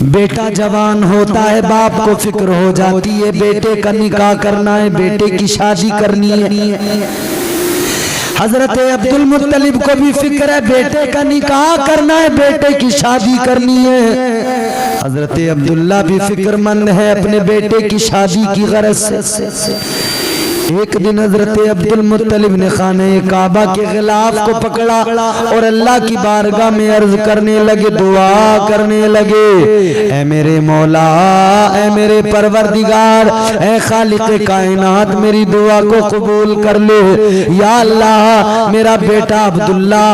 बेटा जवान होता है, बाप को फिक्र हो जाती है बेटे का निकाह करना है, बेटे की शादी करनी है। हजरत अब्दुल मुत्तलिब को भी फिक्र है, बेटे का निकाह करना है, बेटे की शादी करनी है। हजरत अब्दुल्ला भी फिक्रमंद है अपने बेटे की शादी की गरज से। एक दिन हजरत अब्दुल मुत्तलिब ने खाने काबा के गिलाफ को पकड़ा और अल्लाह की बारगाह में अर्ज करने लगे, दुआ करने लगे, ऐ मेरे मौला, ऐ मेरे परवरदिगार, ऐ खालिक़े कायनात, मेरी दुआ को कबूल कर ले। या अल्लाह, मेरा बेटा अब्दुल्ला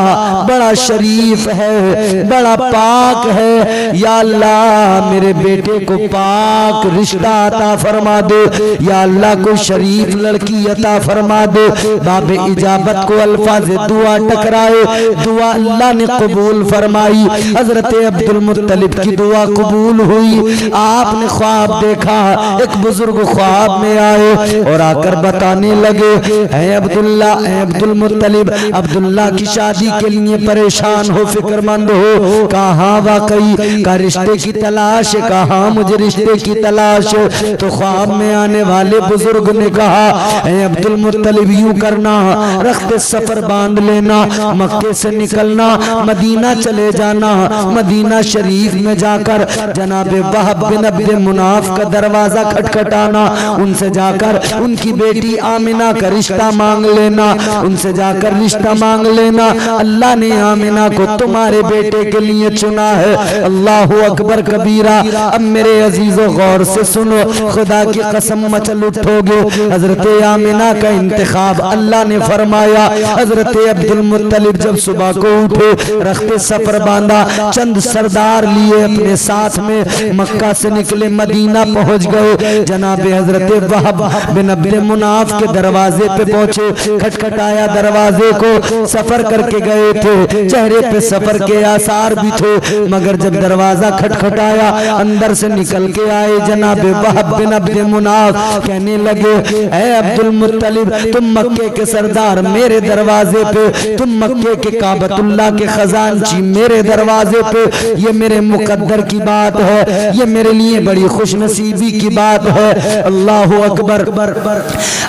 बड़ा शरीफ है, बड़ा पाक है। या अल्लाह, मेरे बेटे को पाक रिश्ता अता फरमा दो। या अल्लाह, को शरीफ लड़की अता फरमा दो। बाबे इजाबत को अल्फाज दुआ टकराए, दुआ अल्लाह ने कबूल फरमाई। हजरत अब्दुल मुत्तलिब की दुआ कबूल हुई। आपने ख्वाब देखा, एक बुजुर्ग ख्वाब में आए और आकर बताने लगे, ऐ अब्दुल्ला, ऐ अब्दुल मुत्तलिब, अब्दुल्ला की शादी के लिए परेशान हो, फिक्रमंद हो, कहाँ वाकई का रिश्ते की तलाश है, कहाँ मुझे रिश्ते की तलाश है। तो ख्वाब में आने वाले बुजुर्ग ने कहा, ऐ अब्दुल मुत्तलिब, यूं करना, रख्ते सफर बांध लेना, मक्के से निकलना, मदीना चले जाना, मदीना शरीफ में जाकर जनाबे वहब बिन अब्द मुनाफ का दरवाजा खटखटाना, उनसे जाकर उनकी बेटी आमिना का रिश्ता मांग लेना, उनसे जाकर रिश्ता मांग लेना। अल्लाह ने आमिना को तुम्हारे बेटे के लिए चुना है। अल्लाहु अकबर कबीरा। अब मेरे अजीजों गौर से सुनो, खुदा की कसम मचल उठोगे। हजरत आमिना का इंतखाब अल्लाह ने फरमाया। हजरत अब्दुल मुत्तलिब जब सुबह को उठे, रखते सफर बांधा, चंद सरदार लिए अपने साथ में, मक्का से निकले, मदीना पहुंच गए। जनाबे हजरत वहब बिन अब्द मुनाफ के दरवाजे पे पहुंचे, खटखटाया दरवाजे को, सफर करके गए थे, चेहरे पे सफर के आसार भी थे, मगर जब दरवाजा खटखटाया, अंदर से निकल के आए जनाबे वहब बिन अब्द मुनाफ। कहने लगे, ऐ अब्दुल मुत्तलिब, तुम मक्के के सरदार मेरे दरवाजे पे, तुम मक्के के काबतुल्लाह के खजानची मेरे दरवाजे पे, ये मेरे मुकद्दर की बात है, ये मेरे लिए बड़ी खुशनसीबी की बात है। अल्लाहु अकबर।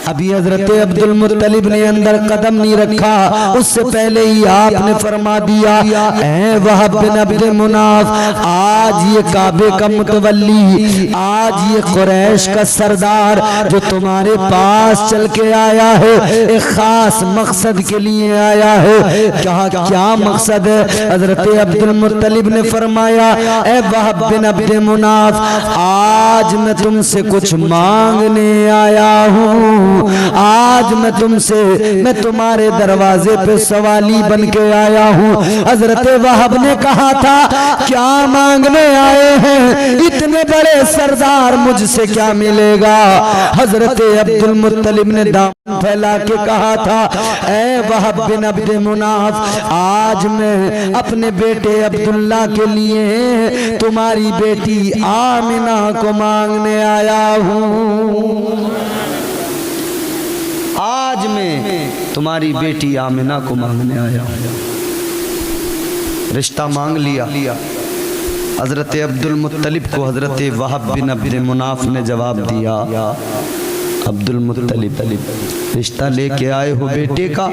अभी हजरत अब्दुल मुत्तलिब ने अंदर कदम नहीं रखा, उससे पहले ही आपने फरमा दिया, ऐ वहब बिन अब्द मुनाफ, आज ये काबे का मुतवल्ली, आज ये कुरैश का सरदार जो तुम्हारे पास चल के आया है, एक खास मकसद के लिए आया है। कहा, क्या मकसद है? हजरत अब्दुल मुत्तलिब ने फरमाया, ऐ वहब बिन अब्द मुनाफ, आज मैं तुमसे कुछ मांगने आया हूँ। आज मैं तुमसे, मैं तुम्हारे दरवाजे पे सवाली बन के आया हूँ। हजरत वहब ने कहा था, क्या मांगने आए हैं? इतने बड़े सरदार, मुझसे क्या मिलेगा? हजरत अब्दुल मुत्तलिब ने दाम फैला के कहा था, ऐ वहब बिन अब्द मुनाफ, आज मैं अपने बेटे अब्दुल्ला के लिए तुम्हारी बेटी आमिना को मांगने आया हूँ। आज मैं तुम्हारी बेटी आमिना को मांगने आया हूँ। रिश्ता मांग लिया। हजरत अब्दुल मुत्तलिब को हजरत वहब बिन अब्द मुनाफ ने जवाब दिया, अब्दुल मुत्तलिब, रिश्ता लेके आए हो बेटे का,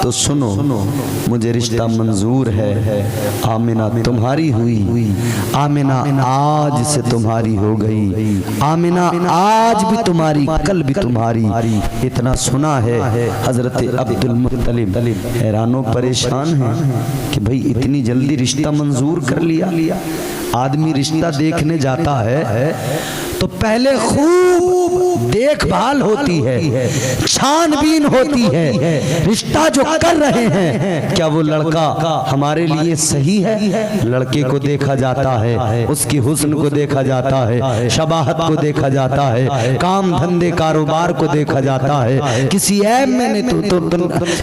तो सुनो, मुझे रिश्ता मंजूर है। आमिना तुम्हारी हुई, आमिना आज से तुम्हारी हो गई, आमिना आज भी तुम्हारी, कल भी तुम्हारी। इतना सुना है। हजरत अब्दुल मुत्तलिब हैरानो परेशान है कि भाई इतनी जल्दी रिश्ता मंजूर कर लिया। आदमी रिश्ता देखने जाता है तो पहले खूब देखभाल होती है, छानबीन होती है, रिश्ता जो कर रहे हैं क्या वो लड़का हमारे लिए सही है? लड़के को देखा जाता है, उसकी हुस्न को देखा जाता है, शबाहत को देखा जाता है, काम धंधे कारोबार को देखा जाता है, किसी ऐब में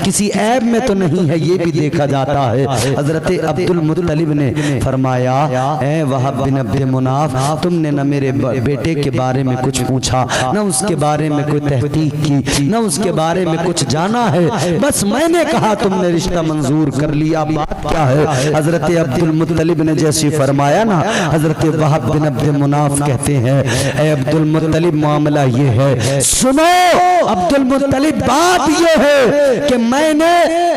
किसी ऐब में तो नहीं है, ये भी देखा जाता है। हजरत अब्दुल मुत्तलिब ने फरमाया, ऐ वहब बिन अब्द मुनाफ, तुमने न मेरे बेटे बेटे के बारे में कुछ पूछा, न उसके बारे में कोई तहकीक की, न उसके बारे में कुछ जाना है। बस मैंने कहा तुमने रिश्ता मंजूर कर लिया, बात क्या है। हजरत अब्दुल मुत्तलिब ने जैसे फरमाया ना, हजरत वहाब बिन अब्द मुनाफ कहते हैं, ए अब्दुल मुत्तलिब मामला ये है, सुनो अब्दुल मुत्तलिब, बात ये है कि मैंने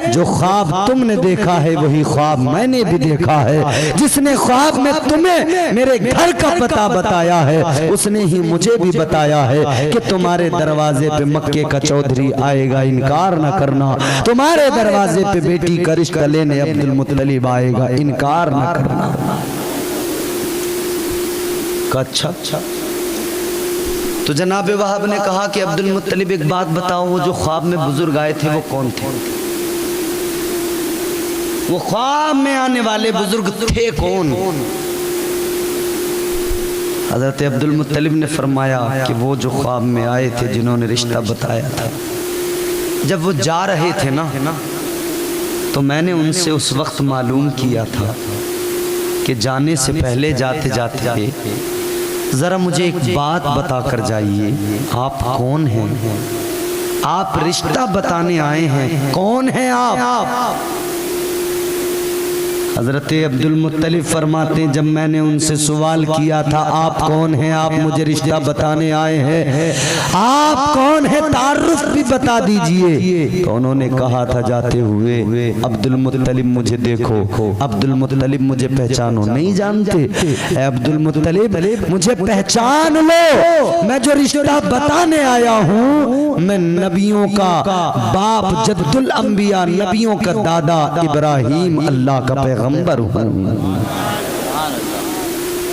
जो ख्वाब तुमने देखा है वही ख्वाब मैंने भी देखा है। जिसने ख्वाब में तुम्हें मेरे घर का पता बताया है उसने ही मुझे भी बताया है कि तुम्हारे दरवाजे पे मक्के का चौधरी आएगा, इनकार न करना। तुम्हारे दरवाजे पे बेटी का रिश्ता लेने अब्दुल मुत्तलिब आएगा, इनकार न करना। अच्छा तो जनाब वहाब ने कहा कि अब्दुल मुत्तलिब एक बात बताओ, वो जो ख्वाब में बुजुर्ग आए थे वो कौन थे? वो ख्वाब में आने वाले बुजुर्ग थे कौन? हजरत अब्दुल मुत्तलिब ने फरमाया कि वो जो ख्वाब में आए थे जिन्होंने रिश्ता बताया था, जब वो जा रहे थे ना तो मैंने उनसे उस वक्त मालूम किया था कि जाने से पहले जाते जाते जरा मुझे एक बात बता कर जाइए, आप कौन हैं? आप रिश्ता बताने आए हैं, कौन हैं आप? हजरत अब्दुल मुत्तलिब फरमाते जब मैंने उनसे सवाल किया था आप कौन हैं, आप मुझे रिश्ता बताने आए हैं, आप कौन हैं, तारुफ भी बता दीजिए। तो उन्होंने कहा था जाते हुए, अब्दुल मुत्तलिब मुझे देखो, अब्दुल मुत्तलिब मुझे पहचानो, नहीं जानते? अब्दुल मुत्तलिब मुझे पहचान लो, मैं जो रिश्ता बताने आया हूँ मैं नबियों का बाप, जद्दुल अंबिया, नबियों का दादा इब्राहिम अल्लाह का पैगंबर हूँ।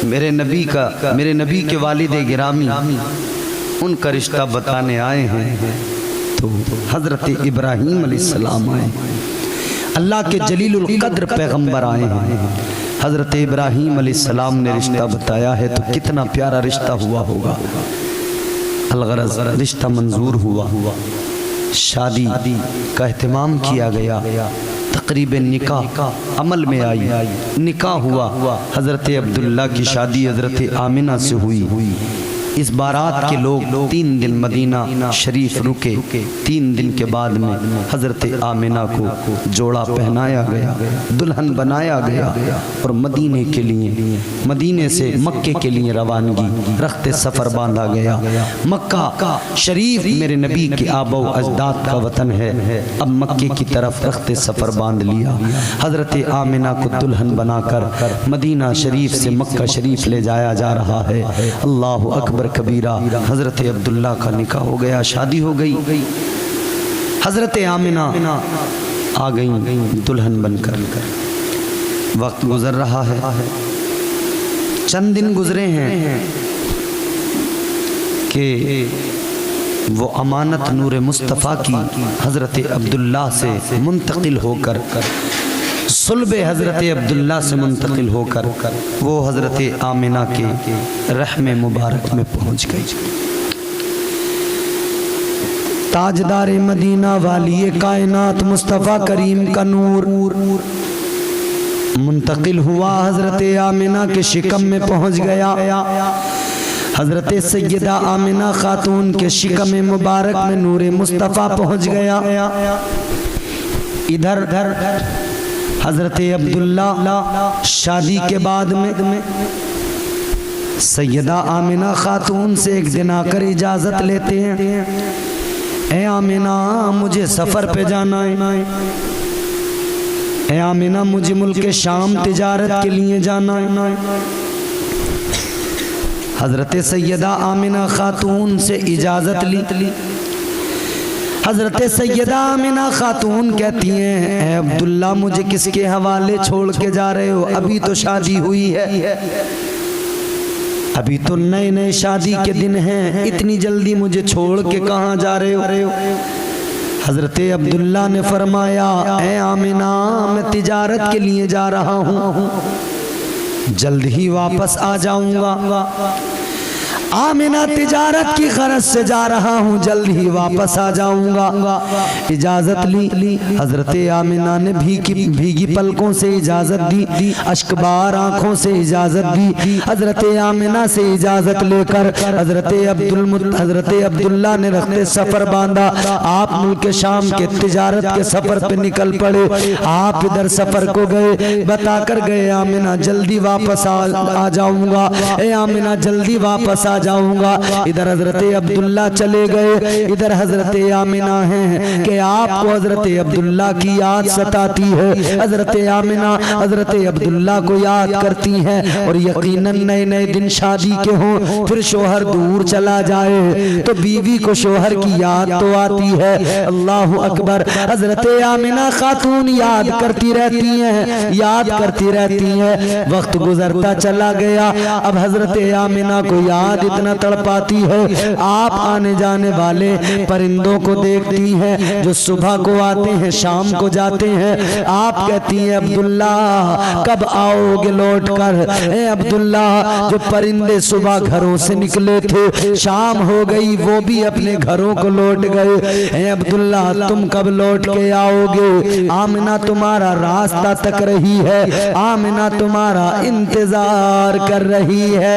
मेरे नबी के वालिद गिरामी उनका रिश्ता बताने आए हैं। तो हजरत इब्राहिम अलैहिस्सलाम आए, अल्लाह के जलीलुल कद्र पैगंबर आए हैं। हजरत इब्राहिम अलैहिस्सलाम ने रिश्ता बताया है तो कितना प्यारा रिश्ता हुआ होगा। अलगरज रिश्ता मंजूर हुआ, शादी का एहतमाम किया गया, तकरीब निकाह अमल में आई, निकाह हुआ। हजरत अब्दुल्ला की शादी हजरत आमिना से हुई। इस बारात के लोग 3 दिन मदीना शरीफ रुके। 3 दिन के बाद में हजरत आमिना को जोड़ा पहनाया गया, दुल्हन बनाया गया और मदीने के लिए, मदीने से मक्के के लिए रवानगी रखते सफ़र बांधा गया। मक्का शरीफ मेरे नबी के आबो अजदाद का वतन है, अब मक्के की तरफ रखते सफ़र बांध लिया। हजरत आमिना को दुल्हन बनाकर मदीना शरीफ से मक्का शरीफ ले जाया जा रहा है। अल्लाह अकबर कबीरा। हजरत अब्दुल्ला का निकाह हो गया, शादी हो गई। हजरत आमिना आ गई दुल्हन बनकर। वक्त गुजर रहा है, चंद दिन गुजरे हैं कि वो अमानत नूर मुस्तफ़ा की हजरत अब्दुल्ला से मुंतकिल होकर, सुल्बे हजरत अब्दुल्ला से मुंतकिल होकर वो हजरत आमिना के रहमे मुबारक में पहुंच गई। ताजदार मदीना वाली कायनात मुस्तफ़ा करीम का नूर मुंतकिल हुआ, हजरत आमिना के शिकम में पहुंच गया। हजरत सैयदा आमिना खातून के शिकम मुबारक में नूर मुस्तफ़ा पहुंच गया। इधर हजरत अब्दुल्ला शादी के बाद में सैयदा आमिना खातून से एक दिन आकर इजाज़त लेते हैं, ए आमिना मुझे सफ़र पे जाना है, ए आमिना मुझे मुल्क शाम तिजारत के लिए जाना है। हजरत सैयदा आमिना खातून से इजाज़त ली। हजरत सैयदा आमिना खातून कहती हैं, ए अब्दुल्ला मुझे किसके हवाले छोड़ के जा रहे हो? अभी तो शादी हुई है, अभी तो नए नए शादी के दिन हैं, इतनी जल्दी मुझे छोड़ के कहाँ जा रहे हो? हजरत अब्दुल्ला ने फरमाया, ए आमिना मैं तिजारत के लिए जा रहा हूँ, जल्द ही वापस आ जाऊंगा। आमिना तिजारत की गरज से जा रहा हूँ, जल्द ही वापस आ जाऊंगा। इजाजत ली। हजरत आमिना ने भीगी पलकों से इजाजत दी, अश्कबार आंखों से इजाजत दी। हजरत आमिना से इजाजत लेकर हजरत अब्दुल्ला ने रखते सफर बांधा। आप मुल्क शाम के तिजारत के सफर पे निकल पड़े। आप इधर सफर को गए, बताकर गए आमिना जल्दी वापस आ जाऊंगा, ए आमिना जल्दी वापस आ जाऊंगा। इधर हजरत अब्दुल्ला चले गए, इधर हजरत आमिना है कि आपको हजरत अब्दुल्ला की याद सताती है। हजरत आमिना हजरत अब्दुल्ला को याद करती हैं और यकीनन नए नए दिन शादी के हों, फिर शोहर दूर चला जाए तो बीवी को शोहर की याद तो आती है। अल्लाह अकबर। हजरत आमिना खातून याद करती रहती हैं, याद करती रहती हैं। वक्त गुजरता चला गया। अब हजरत आमिना को याद इतना तड़पाती है, आप आने जाने वाले परिंदों को देखती हैं जो सुबह को आते हैं शाम को जाते हैं। आप कहती हैं अब्दुल्ला कब आओगे लौट कर। अब्दुल्ला जो परिंदे सुबह घरों से निकले थे, शाम हो गई वो भी अपने घरों को लौट गए। अब्दुल्ला तुम कब लौट के आओगे। आमिना तुम्हारा रास्ता तक रही है, आमिना तुम्हारा इंतजार कर रही है।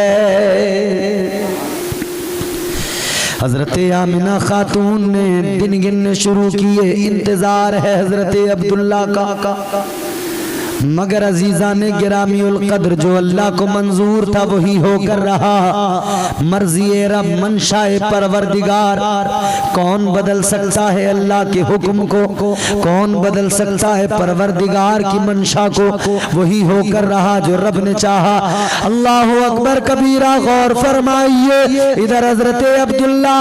हजरत आमिना खातून ने दिन गिनने शुरू किए, इंतजार है हजरत अब्दुल्ला का। मगर अजीजा ने गिरामीउल कद्र जो अल्लाह को मंजूर था वही होकर रहा। मर्जी रब मंशाए परवरदिगार, कौन बदल सकता है अल्लाह के हुक्म को, कौन बदल सकता है परवरदिगार की मंशा को। वही होकर रहा जो रब ने चाहा। अल्लाह अकबर कबीरा, गौर फरमाइए। इधर हजरत अब्दुल्ला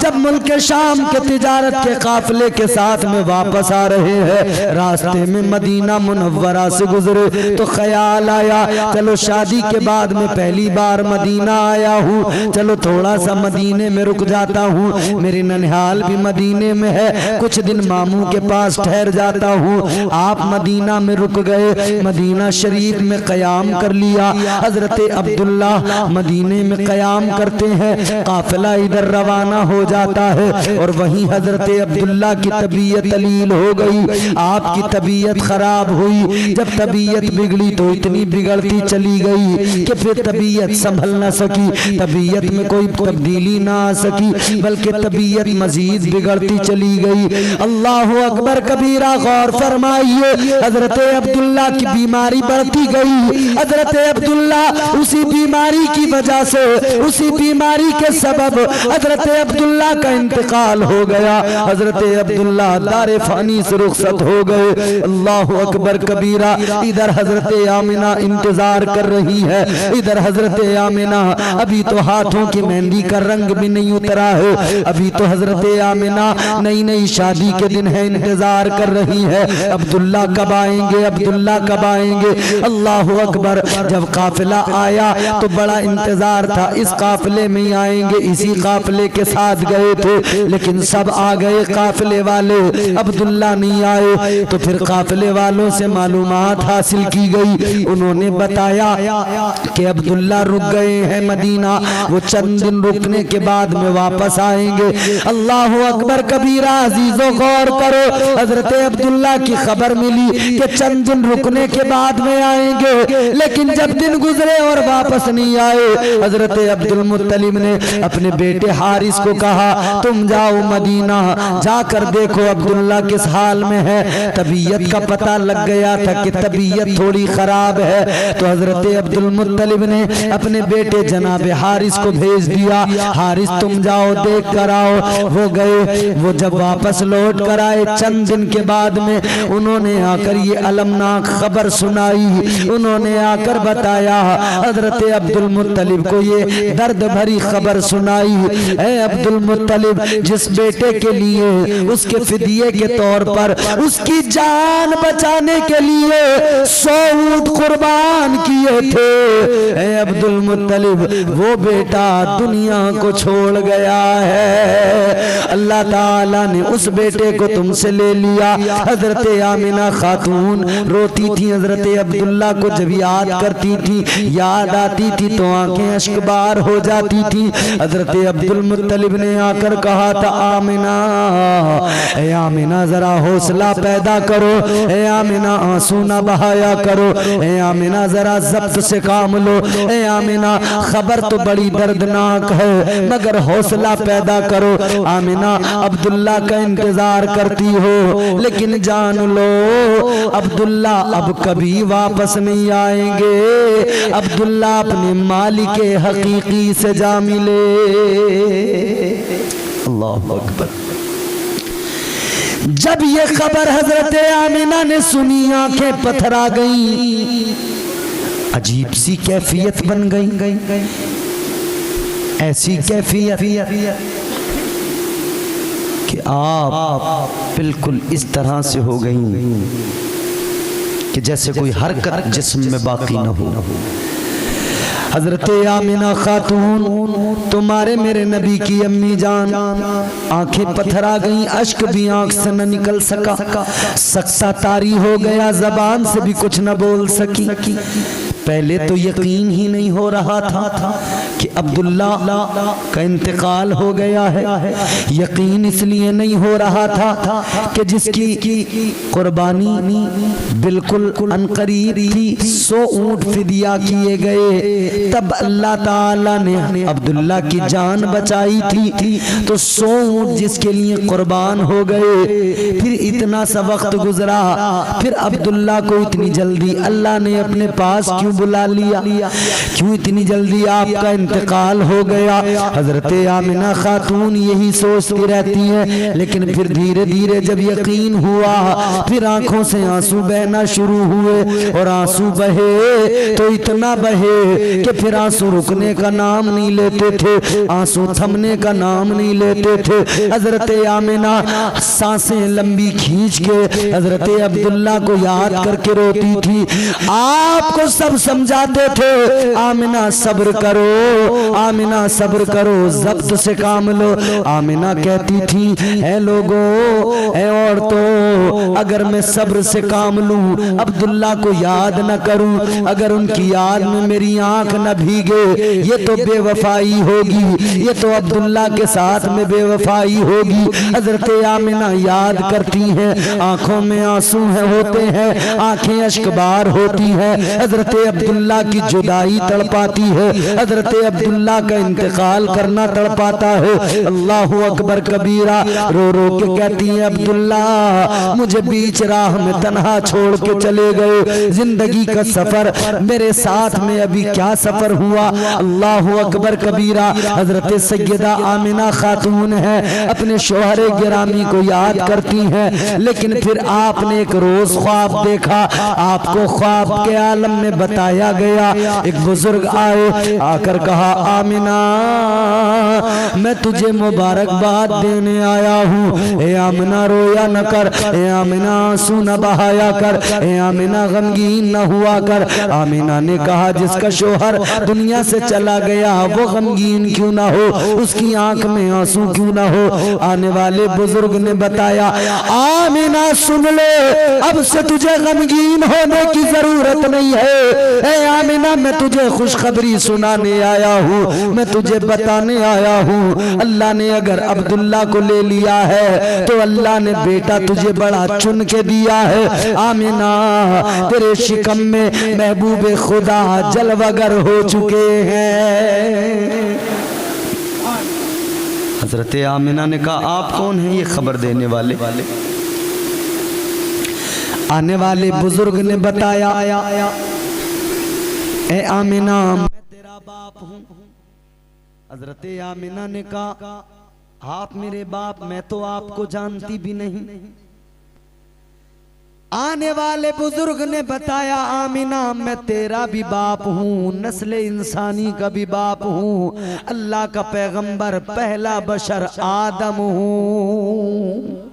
जब मुल्क शाम के तिजारत के काफिले के साथ में वापस आ रहे हैं, रास्ते में मदीना मुनव्वरा से गुजरे तो ख्याल आया चलो शादी के बाद में पहली बार मदीना आया हूँ, चलो थोड़ा सा मदीने में रुक जाता हूँ। मेरे ननिहाल भी मदीने में है, कुछ दिन मामू के पास ठहर जाता हूँ। आप मदीना में रुक गए, मदीना शरीफ में कयाम कर लिया। हजरत अब्दुल्ला मदीने में कयाम करते हैं, काफिला इधर रवाना हो जाता है और वहीं हजरत अब्दुल्ला की तबीयत अलील हो गई। आपकी तबीयत खराब हुई। जब तबीयत बिगड़ी तो इतनी बिगड़ती चली गई कि फिर तबीयत संभल न सकी, तबीयत में कोई तब्दीली ना आ सकी, बल्कि तबीयत मजीद बिगड़ती चली गई। अल्लाह अकबर कबीरा, गौर फरमाइए। हजरत अब्दुल्ला की बीमारी बढ़ती गई। हजरत अब्दुल्ला उसी बीमारी की वजह से, उसी बीमारी के सबब हजरत अब्दुल्ला का इंतकाल हो गया। हजरत अब्दुल्ला दारे फानी से रुखसत हो गए। अल्लाह अकबर कबीरा। इधर हजरत आमिना इंतजार कर रही है, इधर हजरत आमिना अभी तो हाथों की मेहंदी का रंग भी नहीं उतरा है, अभी तो हजरत आमिना नई नई शादी के दिन है, इंतजार कर रही है अब्दुल्ला कब आएंगे, अब्दुल्ला कब आएंगे। अल्लाह अकबर। जब काफिला आया तो बड़ा इंतजार था, इस काफिले में ही आएंगे, इसी काफिले के साथ गए थे, लेकिन सब आ गए काफिले वाले, अब्दुल्ला नहीं आए। तो फिर काफिले वालों से मालूमात हासिल की गई। उन्होंने बताया कि अब्दुल्ला रुक गए हैं मदीना, वो चंद दिन रुकने के बाद में वापस आएंगे। अल्लाह अकबर कबीरा। अजीजों गौर करो, हजरत अब्दुल्ला की खबर मिली कि चंद दिन रुकने के बाद में आएंगे, लेकिन जब दिन गुजरे और वापस नहीं आए, हजरत अब्दुल मुत्तलिब ने अपने बेटे हारिस को कहा तुम जाओ मदीना, जाकर देखो अब्दुल्ला किस हाल में है। तबीयत का पता लग गया था कि तबीयत थोड़ी खराब है, तो हजरत अब्दुल मुत्तलिब ने अपने बेटे जनाब हारिस को भेज दिया, हारिस तुम जाओ देख कर आओ। वो गए, वो जब वापस लौट कर आए चंद दिन के बाद में उन्होंने आकर ये अलमनाक खबर सुनाई। उन्होंने आकर बताया, हजरत अब्दुल मुत्तलिब को ये दर्द भरी खबर सुनाई। ऐ अब्दुल मुत्तलिब, जिस बेटे के लिए उसके फिदिये के तौर पर उसकी जान बचाने के लिए 100 ऊंट कुर्बान किए थे। ए अब्दुल मुत्तलिब वो बेटा दुनिया को छोड़ गया है। अल्लाह ताला ने उस बेटे को तुमसे ले लिया। हजरत आमिना खातून रोती थी, हजरत अब्दुल्ला को जब याद करती थी, याद आती थी तो आंखें अश्कबार हो जाती थी। हजरत अब्दुल मुत्तलिब ने आकर कहा था, आमिना, ए आमिना जरा हौसला पैदा करो, ए आमिना आंसू ना बहाया करो, ए आमिना जरा ज़ब्त से काम लो, ए आमिना खबर तो बड़ी दर्दनाक है मगर हौसला पैदा करो। आमिना अब्दुल्ला का इंतजार करती हो, लेकिन जान लो अब्दुल्ला अब कभी वापस नहीं आएंगे। अब्दुल्ला अपने मालिक हकीकी से जा मिले। अल्लाहु अकबर। जब ये खबर हजरत आमिना ने सुनी, आंखें पथरा गईं, अजीब सी कैफियत बन गई। ऐसी कैफियत कि आप बिल्कुल इस तरह से हो गई कि जैसे कोई हरकत जिस्म में बाकी न हो। हजरत आमिना खातून तुम्हारे मेरे नबी की अम्मी जान, आंखें पथरा गईं, अश्क भी आंख से न निकल सका, सख्ता तारी हो गया, जबान से भी कुछ न बोल सकी। पहले तो यकीन ही नहीं हो रहा था कि अब्दुल्ला का इंतकाल हो गया है। यकीन इसलिए नहीं हो रहा था कि जिसकी कुर्बानी बिल्कुल अनकरीब थी, 100 ऊंट फिदिया किए गए, तब अल्लाह ताला ने अब्दुल्ला की जान बचाई थी। तो 100 ऊंट जिसके लिए कुर्बान हो गए, फिर इतना सा वक्त गुजरा, फिर अब्दुल्ला को इतनी जल्दी अल्लाह ने अपने पास क्यों बुला लिया? क्यों इतनी जल्दी आपका इंतकाल हो गया? हजरत आमिना खातून यही सोचती रहती है, लेकिन फिर धीरे धीरे जब यकीन हुआ, फिर आंखों से आंसू बहना शुरू हुए, और आंसू बहे तो इतना बहे कि फिर आंसू रुकने का नाम नहीं लेते थे, आंसू थमने का नाम नहीं लेते थे। हजरत आमिना सांसें लंबी खींच के हजरत अब्दुल्ला को याद करके रोती थी। आपको सब समझाते थे, आमिना सब्र करो, आमिना सब्र करो, ज़ब्त से काम लो। आमिना कहती थी, ऐ लोगों, ऐ औरतों, अगर मैं सब्र से काम लूं, अब्दुल्ला को याद न करूं, अगर उनकी याद में मेरी आंख न भीगे, ये तो बेवफाई होगी, ये तो अब्दुल्ला के साथ में बेवफाई होगी। हजरत आमिना याद करती हैं, आंखों में आंसू होते हैं, आंखें अश्कबार होती हैं। हजरत अब्दुल्ला की जुदाई तड़पाती है, हजरत अब्दुल्ला का इंतकाल करना तड़पाता है। अल्लाहु अकबर कबीरा। रो रो के कहती है, अब्दुल्ला मुझे बीच राह में तन्हा छोड़ के चले गए, जिंदगी का सफर मेरे साथ में अभी क्या सफर हुआ। अल्लाहु अकबर कबीरा। हजरत सैयदा आमिना खातून है, अपने शोहरे गिरामी को याद करती हैं, लेकिन फिर आपने एक रोज ख्वाब देखा, आपको ख्वाब के आलम में बताया गया, एक बुजुर्ग आए, आकर कहा, आमिना मैं तुझे मुबारकबाद देने आया हूँ। ए आमिना रोया न कर, ए आमिना आंसू न बहाया कर, ए आमिना गमगीन न हुआ कर। आमिना ने कहा, जिसका शोहर दुनिया से चला गया वो गमगीन क्यों ना हो, उसकी आंख में आंसू क्यों ना हो। आने वाले बुजुर्ग ने बताया, आमिना सुन ले, अब से तुझे गमगीन होने की जरूरत नहीं है। ए आमिना मैं तुझे खुशखबरी सुनाने आया हूँ, मैं तुझे बताने आया हूँ, अल्लाह ने अगर अब्दुल्ला को ले लिया है तो अल्लाह ने बेटा तुझे बड़ा चुन के दिया है। आमिना तेरे शिकम में महबूब खुदा जलवगर हो चुके हैं। हजरत आमिना ने कहा, आप कौन हैं ये खबर देने वाले? आने वाले बुजुर्ग ने बताया, ए आमिना मैं तेरा बाप हूँ। हजरत आमिना ने कहा, आप मेरे बाप, मैं तो आपको जानती भी नहीं। आने वाले बुजुर्ग ने बताया, आमिना मैं तेरा भी बाप हूँ, नस्ल इंसानी का भी बाप हूँ, अल्लाह का पैगंबर पहला बशर आदम हूँ।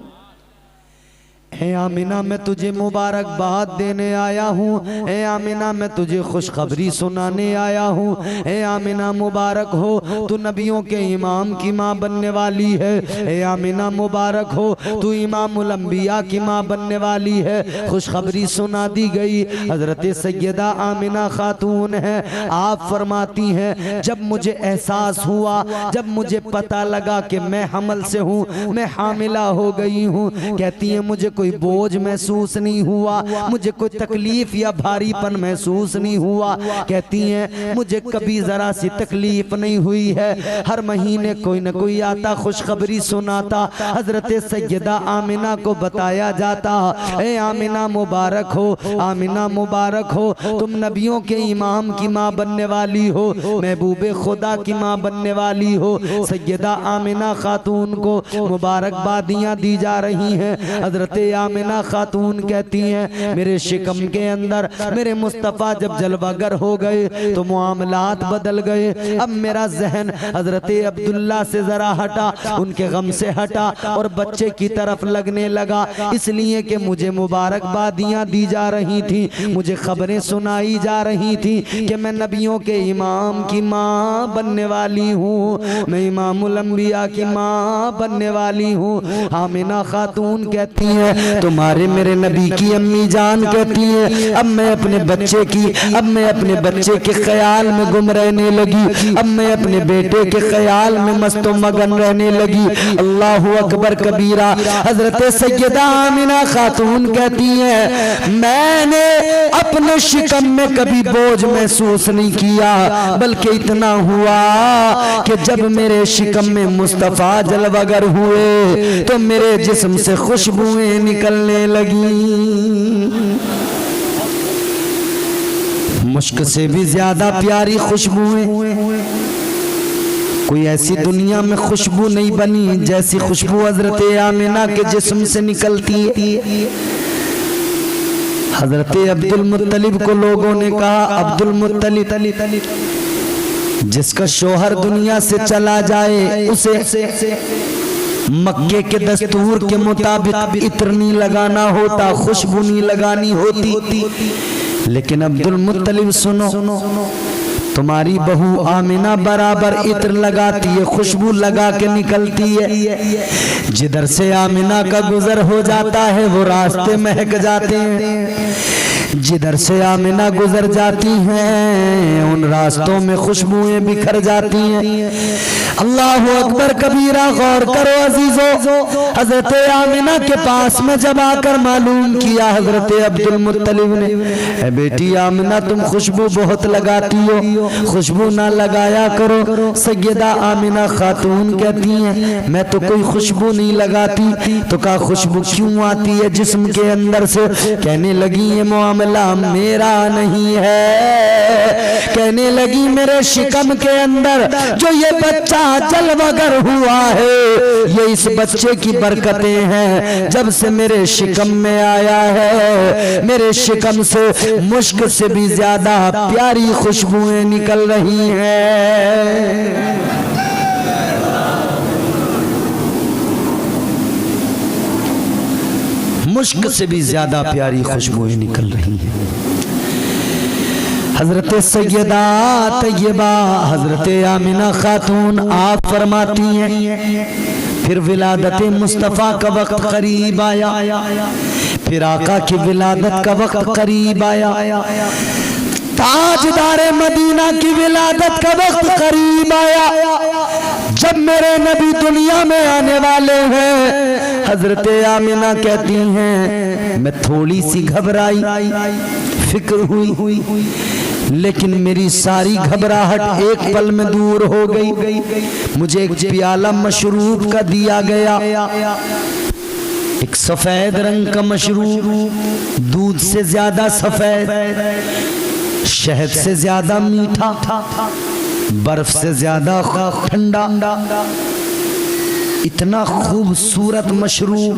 हे आमिना मैं तुझे मुबारकबाद देने आया हूँ, हे आमिना मैं तुझे खुशखबरी सुनाने आया हूँ। हे आमिना मुबारक हो, तू नबियों के इमाम की माँ बनने वाली है। हे आमिना मुबारक हो, तू इमामुल अंबिया की माँ बनने वाली है। खुशखबरी सुना दी गई। हजरत सैयदा आमिना खातून है, आप फरमाती हैं जब मुझे एहसास हुआ, जब मुझे पता लगा कि मैं हमल से हूँ, मैं हामिला हो गई हूँ, कहती है मुझे कोई बोझ महसूस नहीं हुआ, मुझे कोई तकलीफ या भारीपन महसूस नहीं हुआ। कहती हैं मुझे कभी जरा सी तकलीफ नहीं हुई है। हर महीने कोई न कोई आता, खुशखबरी सुनाता, हजरत सैयदा आमिना को बताया जाता, ए आमिना मुबारक हो, आमिना मुबारक हो, तुम नबियों के इमाम की माँ बनने वाली हो, महबूबे खुदा की माँ बनने वाली हो। सैयदा आमिना खातून को मुबारकबादियाँ दी जा रही हैं। हजरत आमिना खातून कहती हैं मेरे शिकम के अंदर मेरे मुस्तफ़ा जब जलवागर हो गए तो मामलात बदल गए। अब मेरा जहन हजरत अब्दुल्ला से जरा हटा, उनके गम से हटा और बच्चे की तरफ लगने लगा, इसलिए कि मुझे मुबारकबादियाँ दी जा रही थी, मुझे खबरें सुनाई जा रही थी कि मैं नबियों के इमाम की माँ बनने वाली हूँ, मैं इमामुल अंबिया की माँ बनने वाली हूँ। आमिना खातून कहती है तुम्हारे मेरे नबी की अम्मी जान कहती है अब मैं अपने बच्चे के ख्याल में गुम रहने लगी, अब मैं अपने बेटे के ख्याल में मस्तो मगन रहने लगी। अल्लाहु अकबर कबीरा। हजरत सैयदा आमिना खातून कहती है मैंने अपने शिकम में कभी बोझ महसूस नहीं किया, बल्कि इतना हुआ कि जब मेरे शिकम में मुस्तफ़ा जलवागर हुए तो मेरे जिस्म से खुशबुएं निकलने लगी। मुश्क से भी ज्यादा प्यारी खुशबुएं, कोई ऐसी दुनिया में खुशबू नहीं बनी जैसी खुशबू हजरत आमिना के जिस्म से निकलती है। हजरत अब्दुल मुत्तलिब को लोगों ने कहा अब्दुल मुत्तलिब जिसका शोहर दुनिया से चला जाए उसे मक्के के दस्तूर के मुताबिक इत्र नहीं लगाना होता, खुशबू नहीं लगानी होती। लेकिन अब्दुल मुत्तलिब सुनो, तुम्हारी बहू आमिना बराबर इत्र लगाती है, खुशबू लगा के निकलती है। जिधर से आमिना का गुजर हो जाता है वो रास्ते महक जाते हैं, जिधर से आमिना गुजर जाती हैं उन रास्तों में खुशबुएं बिखर जाती हैं। अल्लाह अकबर कबीरा। गौर करो अजीजों, हजरत आमिना के पास में जब आकर मालूम किया हजरत अब्दुल मुत्तलिब ने, बेटी आमिना तुम खुशबू बहुत लगाती हो, खुशबू ना लगाया करो। सैयदा आमिना खातून कहती हैं मैं तो कोई खुशबू नहीं लगाती। तो कहा खुशबू क्यों आती है जिस्म के अंदर से? कहने लगी ये मामला मेरा नहीं है, कहने लगी मेरे शिकम के अंदर जो ये बच्चा जलवागर हुआ है ये इस बच्चे की बरकतें हैं। जब से मेरे शिकम में आया है मेरे शिकम से मुश्क से भी ज्यादा प्यारी खुशबुएं निकल रही हैं। मुश्क से भी ज्यादा प्यारी खुशबुएं निकल रही हैं। हजरत सैयदा तैयबा हजरत आमिना खातून आप फरमाती हैं फिर विलादत मुस्तफ़ा का वक्त करीब आया, फिर आका की विलादत का वक्त करीब आया, ताजदारे मदीना की विलादत का वक्त करीब आया। जब मेरे नबी दुनिया में आने वाले हैं, हजरत आमिना कहती हैं मैं थोड़ी सी घबराई, फिक्र हुई, लेकिन मेरी सारी घबराहट एक पल में दूर हो गई। मुझे एक प्याला मशरूब का दिया गया, एक सफेद रंग का मशरूब, दूध से ज्यादा सफेद, शहद से ज्यादा मीठा, बर्फ से ज्यादा ठंडा, इतना खूबसूरत मशरूब।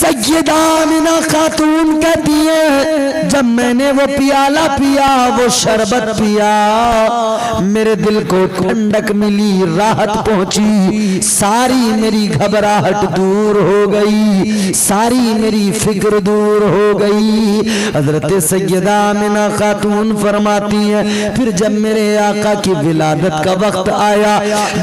सैयदा आमिना खातून कहती है जब मैंने वो प्याला पिया, वो शरबत पिया, मेरे दिल को ठंडक मिली, राहत पहुंची, सारी मेरी घबराहट दूर हो गई, सारी मेरी फिक्र दूर हो गई। हजरत सैयदा आमिना खातून फरमाती है फिर जब मेरे आका की विलादत का वक्त आया,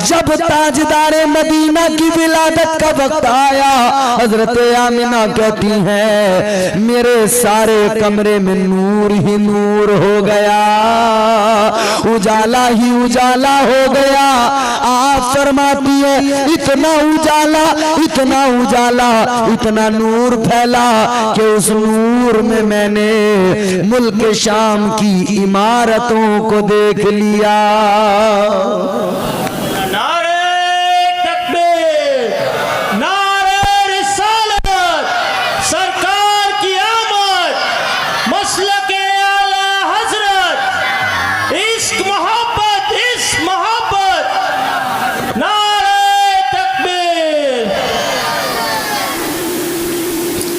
जब ताजदारे मदीना की विलादत का वक्त आया, हजरत आमिना कहती है मेरे सारे कमरे में नूर ही नूर हो गया, उजाला ही उजाला हो गया। आप फरमाती है इतना उजाला, इतना उजाला, इतना नूर फैला कि उस नूर में मैंने मुल्क शाम की इमारतों को देख लिया।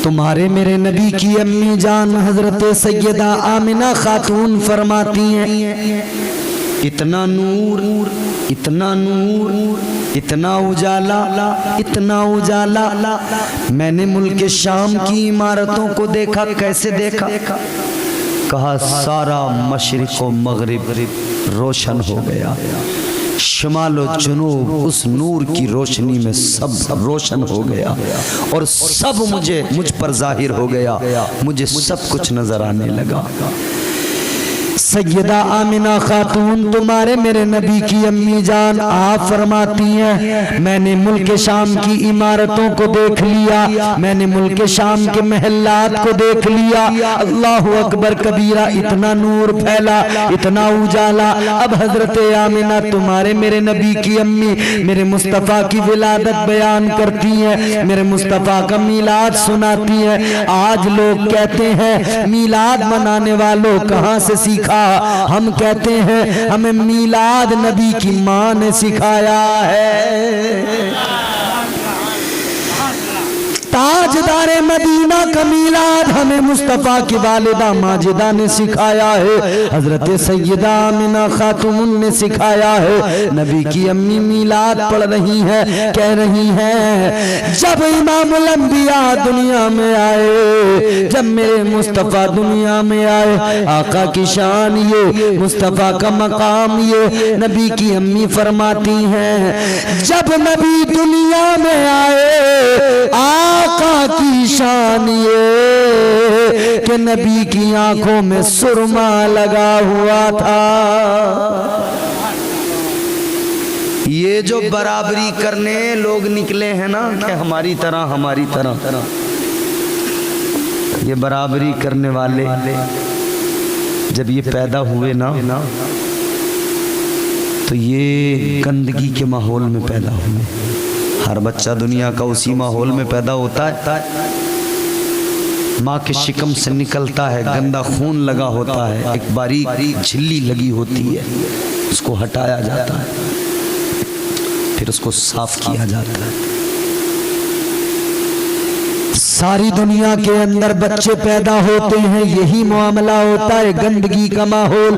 तुम्हारे मेरे नबी की अम्मी जान हजरत सैयदा आमिना खातून फरमाती हैं इतना नूर, इतना नूर, इतना उजाला, इतना उजाला, मैंने मुल्क शाम की इमारतों को देखा। कैसे देखा? कहा सारा मशरिक व मगरिब रोशन हो गया, शुमाल व जुनूब उस नूर की रोशनी में सब रोशन हो गया और सब मुझ पर जाहिर हो गया, मुझे सब कुछ नजर आने लगा। सैयदा आमिना खातून तुम्हारे मेरे नबी की अम्मी जान आप फरमाती हैं मैंने मुल्क शाम की इमारतों को देख लिया, मैंने मुल्क शाम के महल्लात को देख लिया। अल्लाहु अकबर कबीरा, इतना नूर फैला, इतना उजाला। अब हजरत आमिना तुम्हारे मेरे नबी की अम्मी मेरे मुस्तफ़ा की विलादत बयान करती हैं, मेरे मुस्तफ़ा का मीलाद सुनाती हैं। आज लोग कहते हैं मीलाद मनाने वालों कहाँ से सीखा? हम कहते हैं हमें मीलाद नबी की माँ ने सिखाया है। ताजदारे मदीना का मीलाद हमें मुस्तफ़ा की वालिदा माजिदा ने सिखाया है, हजरत सैयदा आमिना खातून ने सिखाया है। नबी की अम्मी मीलाद पढ़ रही है, कह रही हैं जब इमामुल अंबिया दुनिया में आए, जब मेरे मुस्तफ़ा दुनिया में आए, आका की शान ये, मुस्तफ़ा का मकाम ये। नबी की अम्मी फरमाती हैं जब नबी दुनिया में आए, आका की शान ये कि नबी की आंखों में सुरमा लगा हुआ था। ये जो बराबरी करने लोग निकले हैं ना कि हमारी तरह हमारी तरह, ये बराबरी करने वाले जब ये पैदा हुए ना तो ये गंदगी के माहौल में पैदा हुए। हर बच्चा दुनिया का उसी माहौल में पैदा होता है, माँ के शिकम से निकलता है, गंदा खून लगा होता है, एक बारीक झिल्ली लगी होती है, उसको हटाया जाता है, फिर उसको साफ किया जाता है। सारी दुनिया के अंदर बच्चे पैदा होते हैं, यही मामला होता है, गंदगी का माहौल।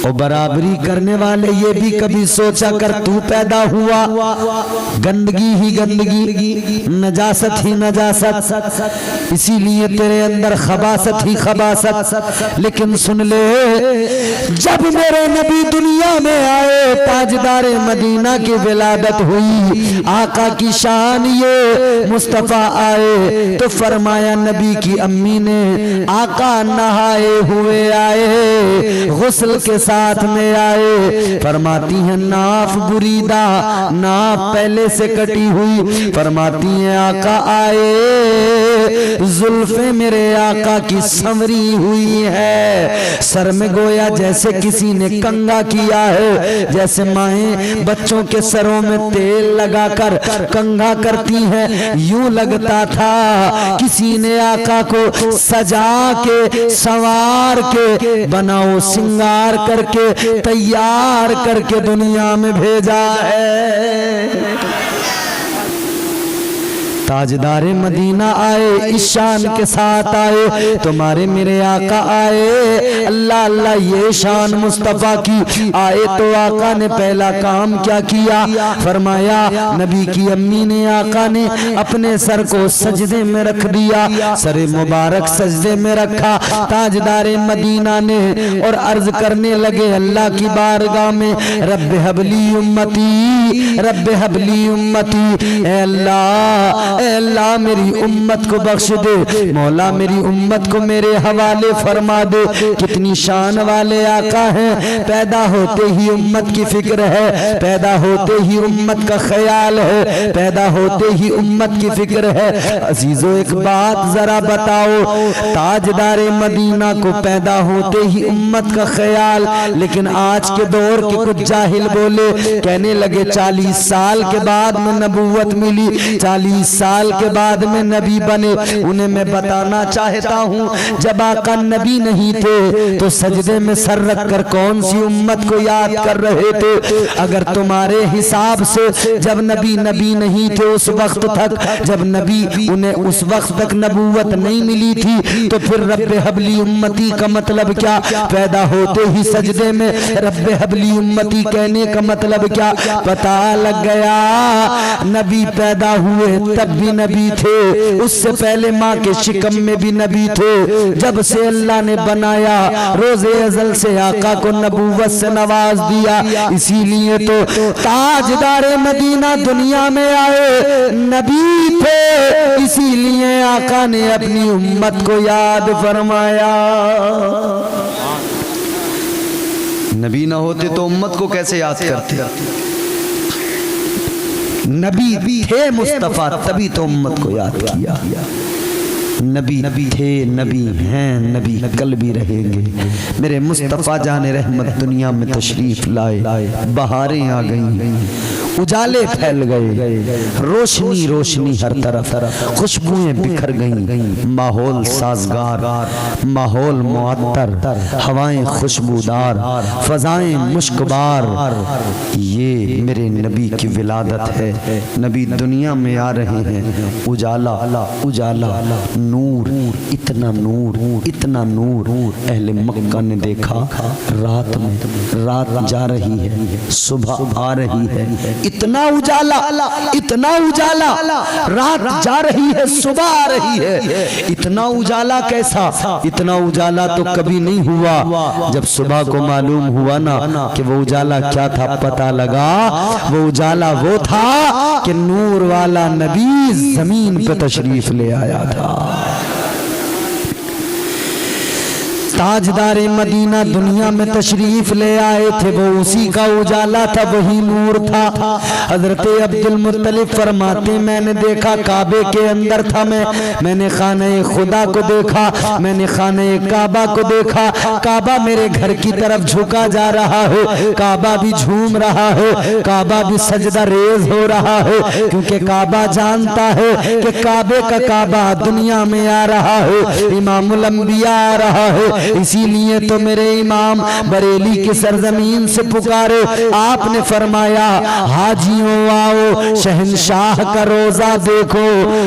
और बराबरी करने वाले ये भी कभी सोचा कर तू पैदा हुआ गंदगी ही गंदगी, नजासत ही नजासत, इसीलिए तेरे अंदर खबासत ही खबासत। लेकिन सुन ले, जब मेरे नबी दुनिया में आए, ताजदारे मदीना की विलादत हुई, आका की शान ये, मुस्तफ़ा आए तो फरमाया नबी की अम्मी ने आका नहाए हुए आए, गुस्ल के साथ में आए। फरमाती है नाफ बुरीदा, नाफ पहले से कटी हुई। फरमाती है आका आए, जुल्फे मेरे आका की संवरी हुई है, सर में गोया जैसे किसी ने कंघा किया है, जैसे माएं बच्चों के सरों में तेल लगाकर कंघा करती हैं, यूं लगता था किसी ने आका को सजा के संवार के बनाओ सिंगार करके तैयार करके दुनिया में भेजा है। ताजदारे मदीना आए, इस शान के साथ आए, तुम्हारे मेरे आका आए। अल्लाह अल्लाह ये शान मुस्तफा की। आए तो आका ने पहला काम क्या किया? फरमाया नबी की अम्मी ने, आका ने अपने सर को सजदे में रख दिया, सर मुबारक सजदे में रखा ताजदारे मदीना ने, और अर्ज करने लगे अल्लाह की बारगाह में, रब्बे हबली उम्मती, रब्बे हबली उम्मती। ए अल्लाह मेरी उम्मत को बख्श दे, मौला मेरी उम्मत को मेरे हवाले फरमा दे। कितनी शान वाले आका हैं। पैदा होते ही उम्मत की फिक्र है, पैदा होते ही उम्मत का ख्याल है, पैदा होते ही उम्मत की फिक्र है। अजीजों एक बात जरा बताओ, ताजदारे मदीना को पैदा होते ही उम्मत का ख्याल, लेकिन आज के दौर के कुछ जाहिल बोले, कहने लगे 40 साल के बाद में नबूवत मिली, 40 साल के बाद में नबी बने। उन्हें मैं बताना चाहता हूँ, जब आका नबी नहीं थे तो सजदे में सर रखकर कौन सी उम्मत को याद कर रहे थे? अगर तुम्हारे हिसाब से जब नबी नहीं थे उस वक्त तक, जब नबी उन्हें उस वक्त तक नबूवत नहीं मिली थी, तो फिर रब्बे हबली उम्मती का मतलब क्या? पैदा होते ही सजदे में रब्बे हबली उम्मती कहने का मतलब क्या? पता लग गया नबी पैदा हुए तब भी नबी थे, उससे पहले माँ के शिकम में भी नबी थे। जब से अल्लाह ने बनाया रोज़े अज़ल से आका को नबूवत से नवाज दिया, इसीलिए तो ताजदारे मदीना दुनिया में आए नबी थे, इसीलिए आका ने अपनी उम्मत को याद फरमाया। नबी ना होते तो उम्मत को कैसे याद करते? नबी थे मुस्तफा तभी तो उम्मत को याद किया। नबी थे, नबी हैं, नबी कल भी रहेंगे। मेरे मुस्तफा जाने रहमत दुनिया में तशरीफ लाए, बहारें आ गई, उजाले फैल गए, रोशनी रोशनी हर तरफ, खुशबुएं बिखर गईं, माहौल साजगार, माहौल मुअत्तर, हवाएं खुशबूदार, फजाएं मुश्कबार। ये मेरे नबी की विलादत है। नबी दुनिया में आ रहे हैं, उजाला उजाला, नूर, इतना नूर, इतना नूर। अहले मक्का ने देखा रात में, रात जा रही है, सुबह आ रही है, इतना उजाला, इतना उजाला, रात जा रही है, सुबह आ रही है। इतना उजाला कैसा? इतना उजाला तो कभी नहीं हुआ। जब सुबह को मालूम हुआ ना कि वो उजाला क्या था, पता लगा वो उजाला वो था कि नूर वाला नबी जमीन पे तशरीफ ले आया था। ताजदारे मदीना दुनिया में तशरीफ ले आए थे, वो उसी का उजाला था, वही नूर था। हजरत अब्दुल मुत्तलिब फरमाते मैंने देखा काबे के अंदर था, मैंने खाने खुदा को देखा, मैंने खाने काबा को देखा। काबा मेरे घर की तरफ झुका जा रहा है, काबा भी झूम रहा है, काबा भी सजदा रेज हो रहा है, क्योंकि काबा जानता है कि काबे का काबा दुनिया में आ रहा है, इमामुल अंबिया आ रहा है। इसीलिए तो मेरे इमाम बरेली की सरजमीन से पुकारे, आपने फरमाया हाजियों आओ शहंशाह का रोजा देखो,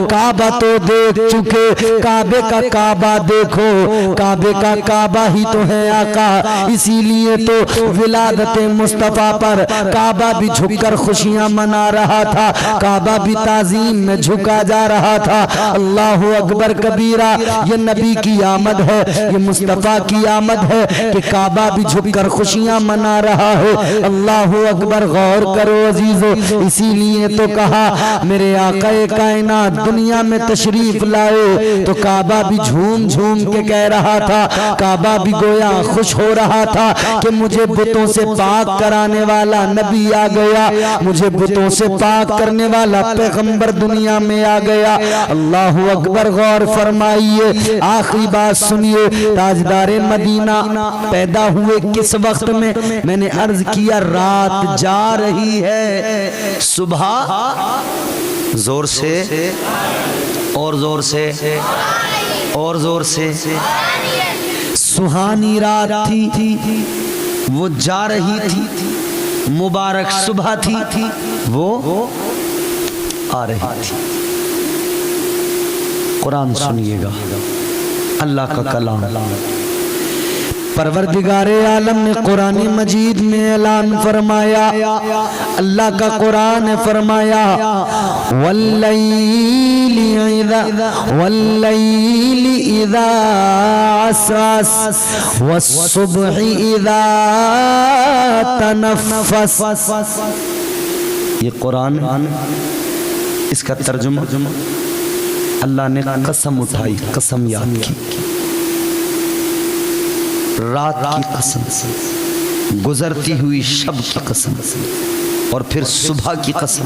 काबा तो देख चुके, काबे का काबा देखो, काबे का काबा ही तो है आका। इसीलिए तो विलादत मुस्तफा पर काबा भी झुककर खुशियां मना रहा था, काबा भी ताजीम में झुका जा रहा था। अल्लाह अकबर कबीरा, ये नबी की आमद है, ये मुस्तफा की आमद है कि काबा भी झुककर खुशियां मना रहा है। अल्लाह अकबर, गौर करो अजीजों। इसीलिए तो कहा मेरे आकाए कायनात दुनिया में तशरीफ लाए तो काबा भी झूम झूम के कह रहा था, काबा भी गोया खुश हो रहा था कि मुझे बुतों से पाक कराने वाला नबी आ गया, मुझे बुतों से पाक करने वाला पैगंबर दुनिया में आ गया। अल्लाह अकबर, गौर फरमाइए, आखिरी बात सुनिए। ताजदारे मदीना पैदा हुए किस वक्त में? मैंने अर्ज किया रात जा रही है, सुबह जोर से और जोर से और जोर से, सुहानी रात थी, वो जा रही थी, मुबारक सुबह थी, वो आ रही थी। कुरान सुनिएगा, अल्लाह का कलाम। परवरदिगारे आलम ने कुरान मजीद में ऐलान फरमाया, अल्लाह का कुरान ने फरमाया वल्लैली इज़ा असअस वस्सुब्हि इज़ा तनफ़्फ़स। ये कुरान, इसका तर्जुमा अल्लाह ने कसम उठाई, कसम याद की, रात की कसम, गुजरती हुई शब की कसम, और फिर सुबह की कसम।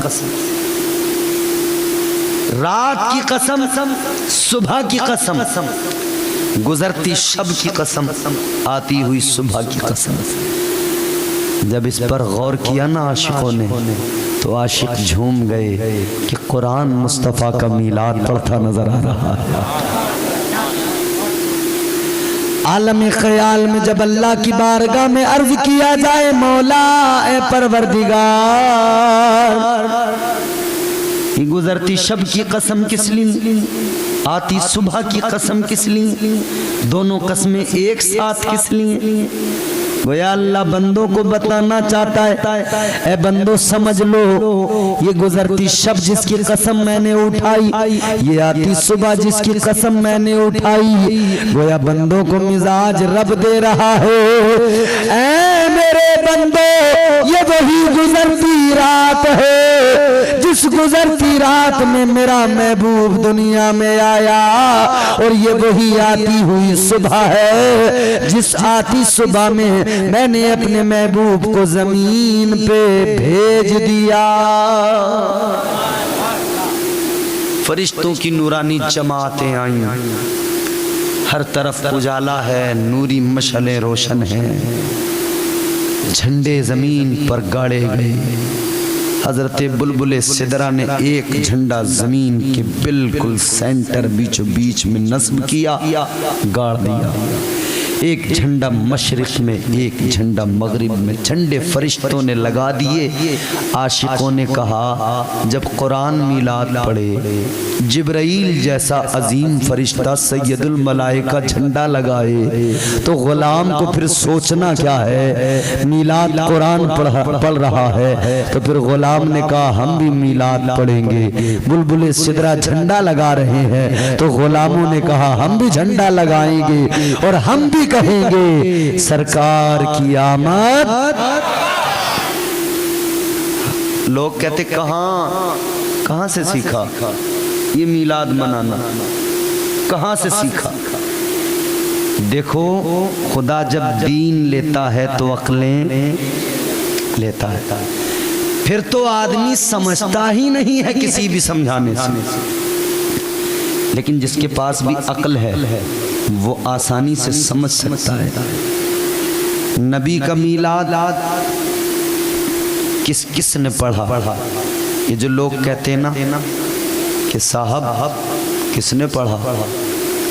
रात की कसम, सुबह की कसम, गुजरती शब की कसम, आती हुई सुबह की कसम। जब इस पर गौर किया ना आशिकों ने, तो आशिक झूम गए कि कुरान मुस्तफ़ा का मीलाद पढ़ता नजर आ रहा है। आलम ख्याल में जब अल्लाह की बारगाह में अर्ज किया जाए, मौला ए परवरदिगार, ये गुजरती शब की कसम किस लिए, आती सुबह की कसम किस लिए, दोनों कसमें एक साथ किस लिए? गोया अल्लाह बंदों को बताना चाहता है, ए बंदो समझ लो, ये गुजरती शब जिसकी कसम मैंने उठाई, ये आती सुबह जिसकी कसम मैंने उठाई, गोया बंदों को मिजाज रब दे रहा है। ए मेरे बंदो, ये वही गुजरती रात है जिस गुजरती रात में मेरा महबूब दुनिया में आया, और ये वही आती हुई सुबह है जिस आती सुबह में मैंने अपने महबूब को जमीन पे भेज दिया। फरिश्तों की नूरानी जमातें आई, हर तरफ उजाला है, नूरी मशलें रोशन हैं, झंडे जमीन पर गाड़े गए। हजरत बुलबुल सिदरा ने एक झंडा जमीन के बिल्कुल सेंटर बीचों बीच में नस्ब किया, गाड़ दिया। एक झंडा मशरिक में, एक झंडा मगरिब में, झंडे फरिश्तों ने लगा दिए। आशिकों ने कहा, जब कुरान मीलाद पढ़े, जिब्राइल जैसा अजीम फरिश्ता सैयदुल मलाइका झंडा लगाए, तो गुलाम को फिर सोचना क्या है? मीलाद कुरान पढ़ रहा है, तो फिर गुलाम ने कहा हम भी मीलाद पढ़ेंगे। बुलबुल सिदरा झंडा लगा रहे हैं, तो गुलामों ने कहा हम भी झंडा लगाएंगे और हम भी कहेंगे सरकार की आमद। लोग कहते कहां से सीखा ये मीलाद मनाना, कहां से सीखा? देखो, खुदा जब दीन लेता है तो अक्लें लेता है, फिर तो आदमी समझता ही नहीं है किसी भी समझाने से। लेकिन जिसके पास भी अक्ल है वो आसानी से समझ सकता है। नबी का मीलाद किस ने पढ़ा? ये जो लोग कहते हैं ना कि साहब किसने पढ़ा,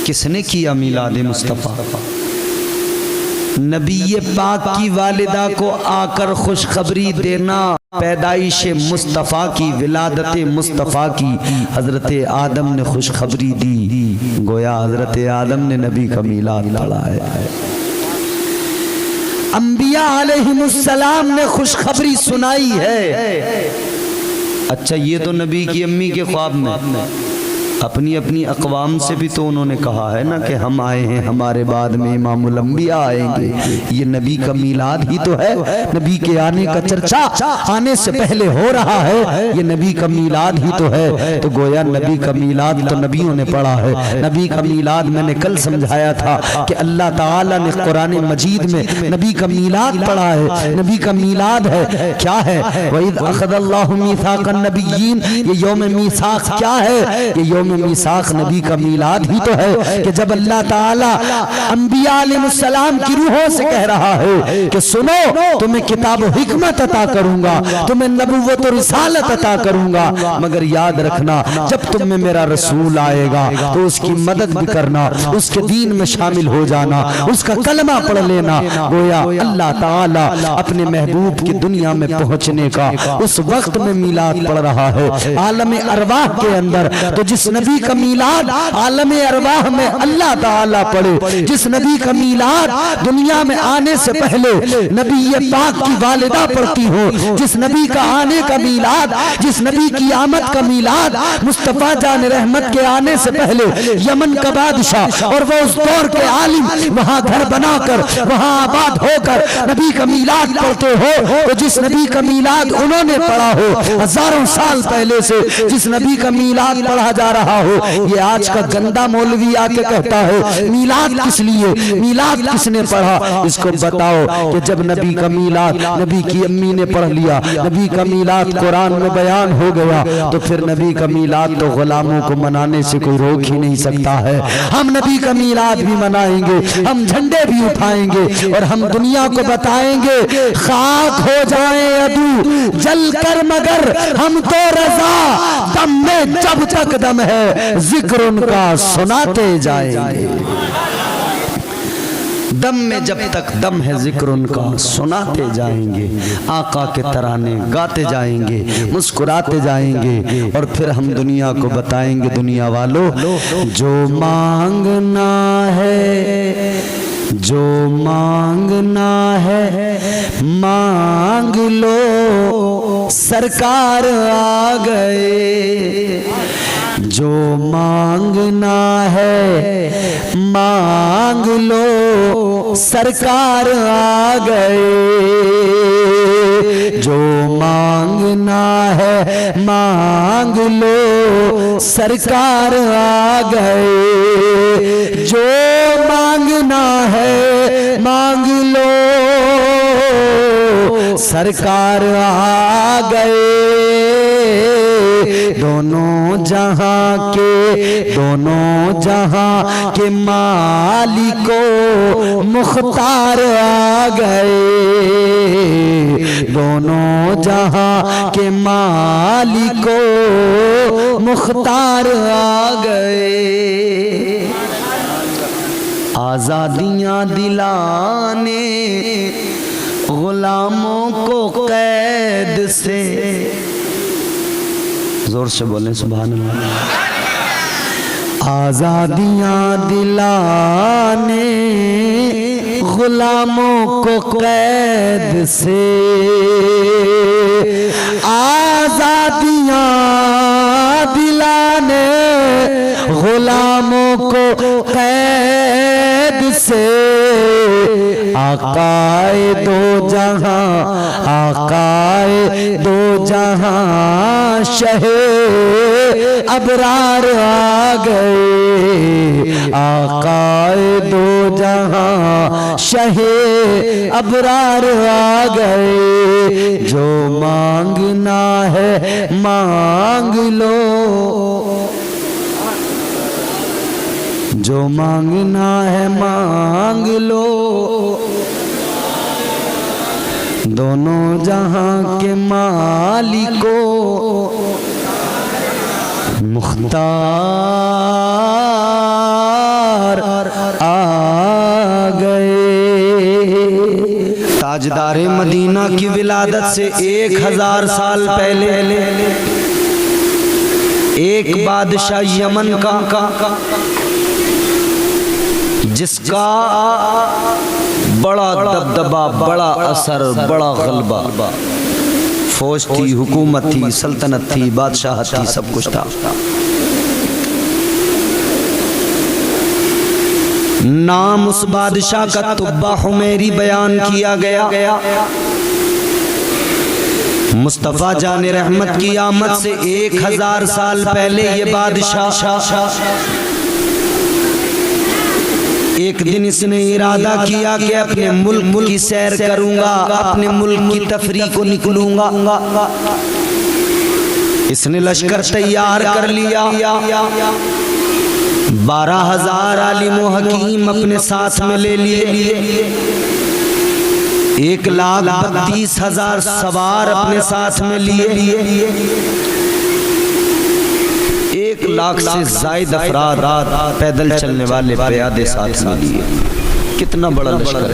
किसने किया मीलाद मुस्तफ़ा? नबी पाक की वालिदा को आकर खुशखबरी देना, पैदाइश मुस्तफ़ा की, विलादत मुस्तफ़ा की हजरत आदम ने खुशखबरी दी। गोया हजरत आदम ने नबी का मीलाद पढ़ा है। अंबिया अलैहिमुस्सलाम ने खुशखबरी सुनाई है। अच्छा, ये तो नबी की अम्मी के ख्वाब में, अपनी अपनी अक़वाम से भी तो उन्होंने कहा है ना कि हम आए हैं, हमारे बाद में इमामुल अंबिया आएंगे। ये नबी का मीलाद ही तो है, नबी के आने का चर्चा आने से पहले हो रहा है, ये नबी का मीलाद ही तो है। तो गोया नबी का मीलाद तो नबियों ने पढ़ा है। नबी का मीलाद मैंने कल समझाया था कि अल्लाह ताला ने कुरान मजीद में नबी का मीलाद पढ़ा है। नबी का मीलाद है क्या है? वइज़ अख़ज़ल्लाहु मीसाक़न नबिय्यीन, ये यौम मीसाक़ क्या है? ये यौम मीसाक़ नबी का मीलाद ही तो है कि जब अल्लाह ताला अंबिया अलैहिस्सलाम की रूहों से कह रहा है कि सुनो, तुम्हें किताब व हिकमत अता करूंगा, तुम्हें नबुव्वत और रिसालत अता करूंगा, मगर याद रखना जब तुम में मेरा रसूल आएगा तो उसकी मदद भी करना, उसके दीन में शामिल हो जाना, उसका कलमा पढ़ लेना। गोया अल्लाह ताला अपने महबूब की दुनिया में पहुंचने का उस वक्त में मीलाद पढ़ रहा है। आलम अरवाह के अंदर तो जिस नबी का मीलाद आलम अरवाह में अल्लाह ताला पढ़े, जिस नबी का मीलाद दुनिया में आने से पहले नबी ये पाक की वालिदा पढ़ती हो, जिस नबी का आने का मीलाद, जिस नबी की आमद का मीलाद मुस्तफा जान रहमत के आने से पहले यमन का बादशाह और वो उस दौर के आलिम वहां घर बनाकर वहां आबाद होकर नबी का मीलाद पढ़ते हो, तो जिस नबी का मीलाद उन्होंने पढ़ा हो हजारों साल पहले से, जिस नबी का मीलाद पढ़ा जा रहा हो, ये आज का गंदा मौलवी आके कहता है मीलाद किस लिए, मीलाद किसने पढ़ा? इसको बताओ कि जब नबी का मीलाद नबी की अम्मी ने पढ़ लिया, नबी का मीलाद कुरान में बयान हो गया, तो फिर नबी का मीलाद तो गुलामों को मनाने से कोई रोक ही नहीं सकता है। हम नबी का मीलाद भी मनाएंगे, हम झंडे भी उठाएंगे और हम दुनिया को बताएंगे खाक हो जाए अदू जल कर मगर हम तो रजा, दम में जब तक दम है जिक्र उनका सुनाते जाएंगे, दम में जब तक दम है जिक्र उनका सुनाते जाएंगे, आका के तराने गाते जाएंगे, मुस्कुराते जाएंगे और फिर हम दुनिया को बताएंगे दुनिया वालों जो मांगना है, जो मांगना है मांग लो सरकार आ गए, जो मांगना है मांग लो सरकार आ गए, जो मांगना है मांग लो सरकार आ गए, जो मांगना है मांग लो सरकार आ गए, दोनों जहां के मालिको मुख्तार आ गए, दोनों जहां के मालिको मुख्तार आ गए, आजादियां दिलाने गुलामों को कैद से, जोर से बोलें सुभान अल्लाह, आजादियां दिलाने गुलामों को कैद से, आजादियां दिलाने गुलामों को कैद से, आकाए दो जहां, आकाए दो जहां शहे अबरार आ गए, आकाए दो जहां शहे अबरार आ गए, जो मांगना है मांग लो, जो मांगना है मांग लो, दोनों जहां के मालिको मुख्तार आ गए। ताजदारे मदीना की विलादत से 1000 साल पहले एक बादशाह यमन का जिसका बड़ा दबदबा, बड़ा असर, बड़ा गलबा, फौज थी, हुकूमत थी, सल्तनत थी, बादशाहत थी, सब कुछ था। नाम उस बादशाह का तुब्बा हुमैरी बयान किया गया। मुस्तफा जाने रहमत की आमद से 1000 साल पहले ये बादशाह एक दिन इसने इरादा किया कि अपने मुल्क की सैर करूंगा, अपने मुल्क की तफरीह को निकलूंगा। इसने लश्कर तैयार कर लिया, 12,000 आलिम व हकीम अपने साथ में ले लिए, 1,32,000 सवार अपने साथ में लिए, 1 लाख से ज्यादा अफराद पैदल चलने वाले प्यादे साथ में लिए। कितना बड़ा लश्कर है।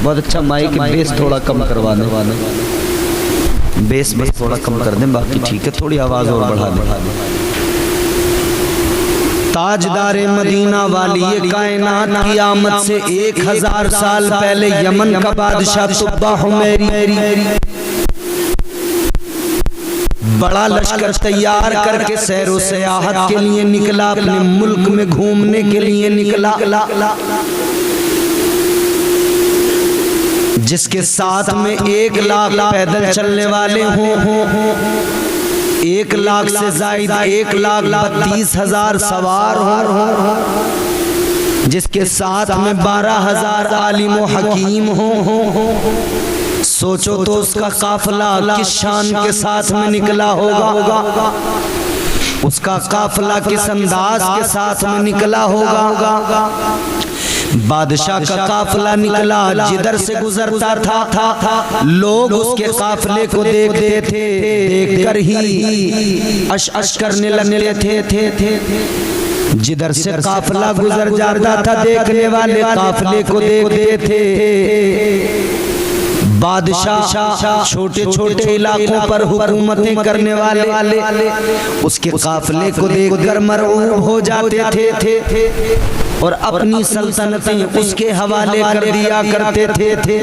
बहुत अच्छा माइक बेस थोड़ा कम करवाने वाले, बेस बस थोड़ा कम कर दें, बाकी ठीक है, थोड़ी आवाज और बढ़ा दें। ताजदारे मदीना वाली ये कायनात क़यामत से 1000 साल पहले यमन का बादशाह तुब्बा हुमैरी बड़ा लश्कर तैयार करके सैरो सयाहत के लिए निकला, अपने मुल्क में घूमने के लिए निकला, जिसके साथ में 1 लाख पैदल चलने वाले हों, 1 लाख से जायद 1,32,000 सवार हों, जिसके साथ में 12,000 आलिम व हकीम हों। सोचो तो उसका काफिला किस शान के साथ में निकला होगा, उसका काफिला किस अंदाज के साथ में निकला होगा। बादशाह का काफिला निकला, जिधर से गुजरता था लोग उसके काफिले को देखते थे, देखकर ही अश करने लगते थे। जिधर से काफिला गुजर जाता था देखने वाले काफिले को देखते थे। बादशाह छोटे छोटे इलाकों पर हुकूमतें करने वाले उसके काफिले को देखकर मरऊब हो जाते थे और अपनी सल्तनतें उसके हवाले कर दिया करते थे,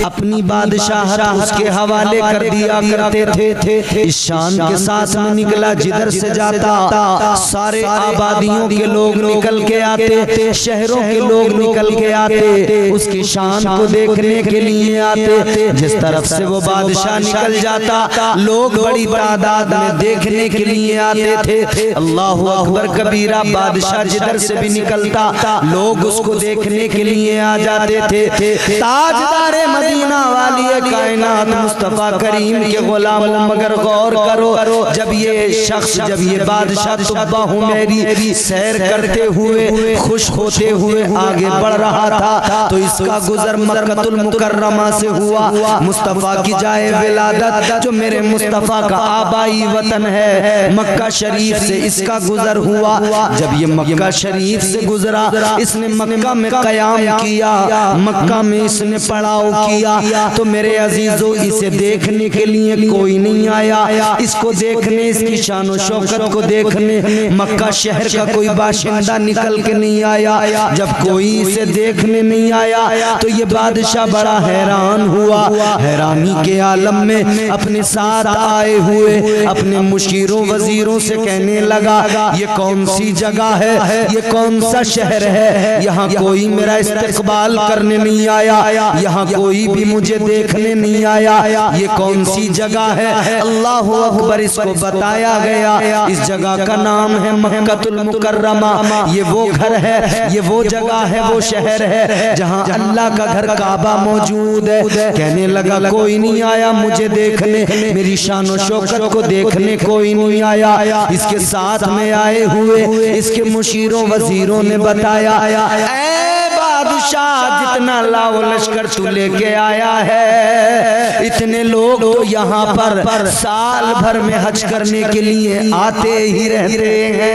अपनी बादशाहत उसके हवाले कर दिया करते थे। इस शान के साथ में निकला, जिधर से जाता सारे आबादियों के लोग निकल के आते, शहरों के लोग निकल के आते, उसकी शान को देखने के लिए आते। जिस तरफ से वो बादशाह निकल जाता लोग बड़ी तादाद में देखने के लिए आते थे। अल्लाहु अकबर कबीरा। बादशाह जिधर से भी निकलता लोग उसको देखने के लिए आ जाते थे। ताजदारे मदीना वाली कायनात मुस्तफा करीम के गुलामों, मगर गौर करो, जब ये बादशाह तुब्बा हुमैरी सैर करते हुए खुश होते हुए आगे बढ़ रहा था तो इसका गुजर मक्कतुल मुकर्रमा से हुआ। मुस्तफा की जाए विलादत, जो मेरे मुस्तफा का आबाई वतन है, मक्का शरीफ से इसका गुजर हुआ। जब ये मक्का शरीफ से गुजरा, इसने मक्का में कयाम किया, मक्का में इसने पड़ाव किया, तो मेरे अजीजों इसे देखने के लिए कोई नहीं आया। इसको देखने, इसकी शान शौकत को देखने मक्का शहर का कोई बाशिंदा निकल के नहीं आया। जब कोई इसे देखने नहीं आया तो ये बादशाह बड़ा हैरान हुआ। हैरानी के आलम में अपने साथ आए हुए अपने मुशीरों वजीरों से कहने लगा, ये कौन सी जगह है, ये कौन सा शहर है, यहाँ कोई मेरा इस्तकबाल करने नहीं आया, यहाँ कोई भी मुझे देखने नहीं आया, ये कौन सी जगह है। अल्लाहु अकबर। इसको बताया गया इस जगह का नाम है मक्कतुल मुकर्रमा। ये वो घर है, ये वो जगह है, वो शहर है जहाँ अल्लाह का घर काबा मौजूद है। कहने लगा कोई नहीं आया मुझे देखने, मेरी शान और शौकत को देखने कोई नहीं आया। इसके साथ में आए हुए इसके मुशीरों वजीरों ने बताया, ऐ बादशाह, जितना लाओ लश्कर तू लेके आया है, इतने लोग तो यहाँ पर साल भर में हज करने के लिए आते ही रहते हैं।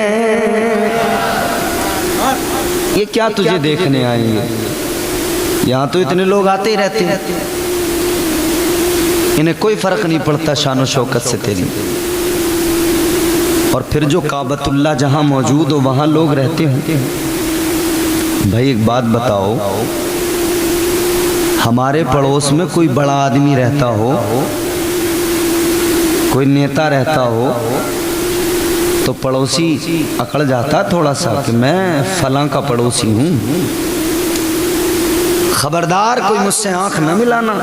ये क्या तुझे देखने आएंगे? यहाँ तो इतने लोग आते ही रहते हैं, इन्हें कोई फर्क नहीं पड़ता शान शौकत से तेरी। और फिर जो काबतुल्लाह जहाँ मौजूद हो वहाँ लोग रहते हैं। भाई एक बात बताओ, हमारे पड़ोस में कोई बड़ा आदमी रहता हो, कोई नेता रहता हो, तो पड़ोसी अकड़ जाता थोड़ा सा कि मैं फलां का पड़ोसी हूँ, खबरदार कोई मुझसे आंख न मिलाना।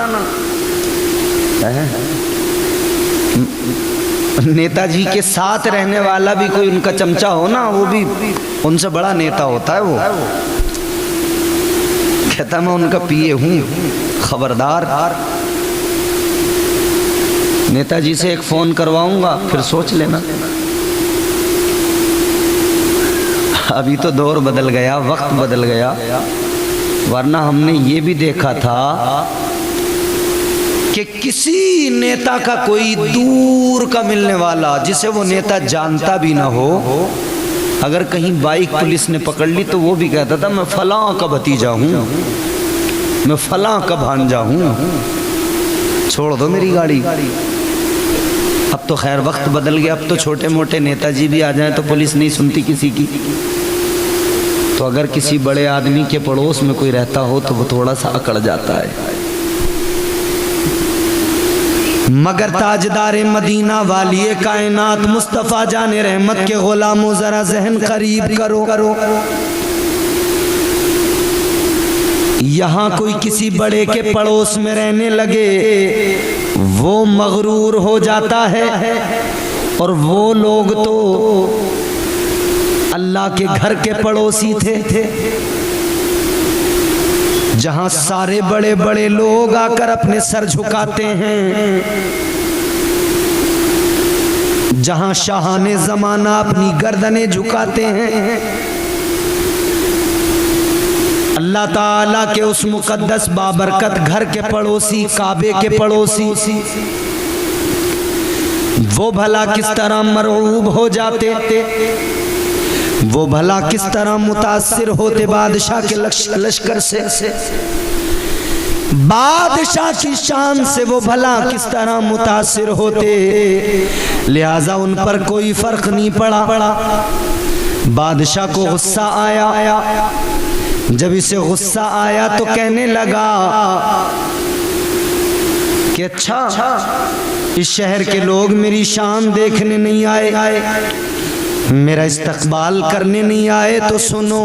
नेताजी के साथ रहने वाला भी कोई उनका चमचा हो ना, वो भी उनसे बड़ा नेता होता है। वो कहता मैं उनका पीए हूँ, खबरदार। नेताजी से एक फोन करवाऊंगा फिर सोच लेना। अभी तो दौर बदल गया, वक्त बदल गया, वरना हमने ये भी देखा था कि किसी नेता का कोई दूर का मिलने वाला जिसे वो नेता जानता भी ना हो, अगर कहीं बाइक पुलिस ने पकड़ ली तो वो भी कहता था मैं फलां का भतीजा हूँ, मैं फलां का भांजा हूँ, छोड़ दो मेरी गाड़ी। अब तो खैर वक्त बदल गया, अब तो छोटे मोटे नेताजी भी आ जाएं तो पुलिस नहीं सुनती किसी की। तो अगर किसी बड़े आदमी के पड़ोस में कोई रहता हो तो वो थोड़ा सा अकड़ जाता है। मगर ताजदार मदीना वाली कायनात मुस्तफ़ा जाने रहमत के गुलामों जरा जहन करीब करो। यहाँ कोई किसी बड़े के पड़ोस में रहने लगे वो मगरूर हो जाता है। और वो लोग तो अल्लाह के घर के पड़ोसी थे, जहां सारे बड़े बड़े लोग आकर अपने सर झुकाते हैं, जहां शाहाने जमाना अपनी गर्दनें झुकाते हैं। अल्लाह ताला के उस मुकद्दस बाबरकत घर के पड़ोसी, काबे के पड़ोसी, वो भला किस तरह मरऊब हो जाते, वो भला किस तरह मुतासिर होते बादशाह के लश्कर से, बादशाह की शान से वो भला किस तरह मुतासिर होते। लिहाजा उन पर कोई फर्क नहीं पड़ा। बादशाह को गुस्सा आया। जब इसे गुस्सा आया तो कहने लगा कि अच्छा, इस शहर के लोग मेरी शान देखने नहीं आए, मेरा इस्तकबाल करने नहीं आए, तो सुनो,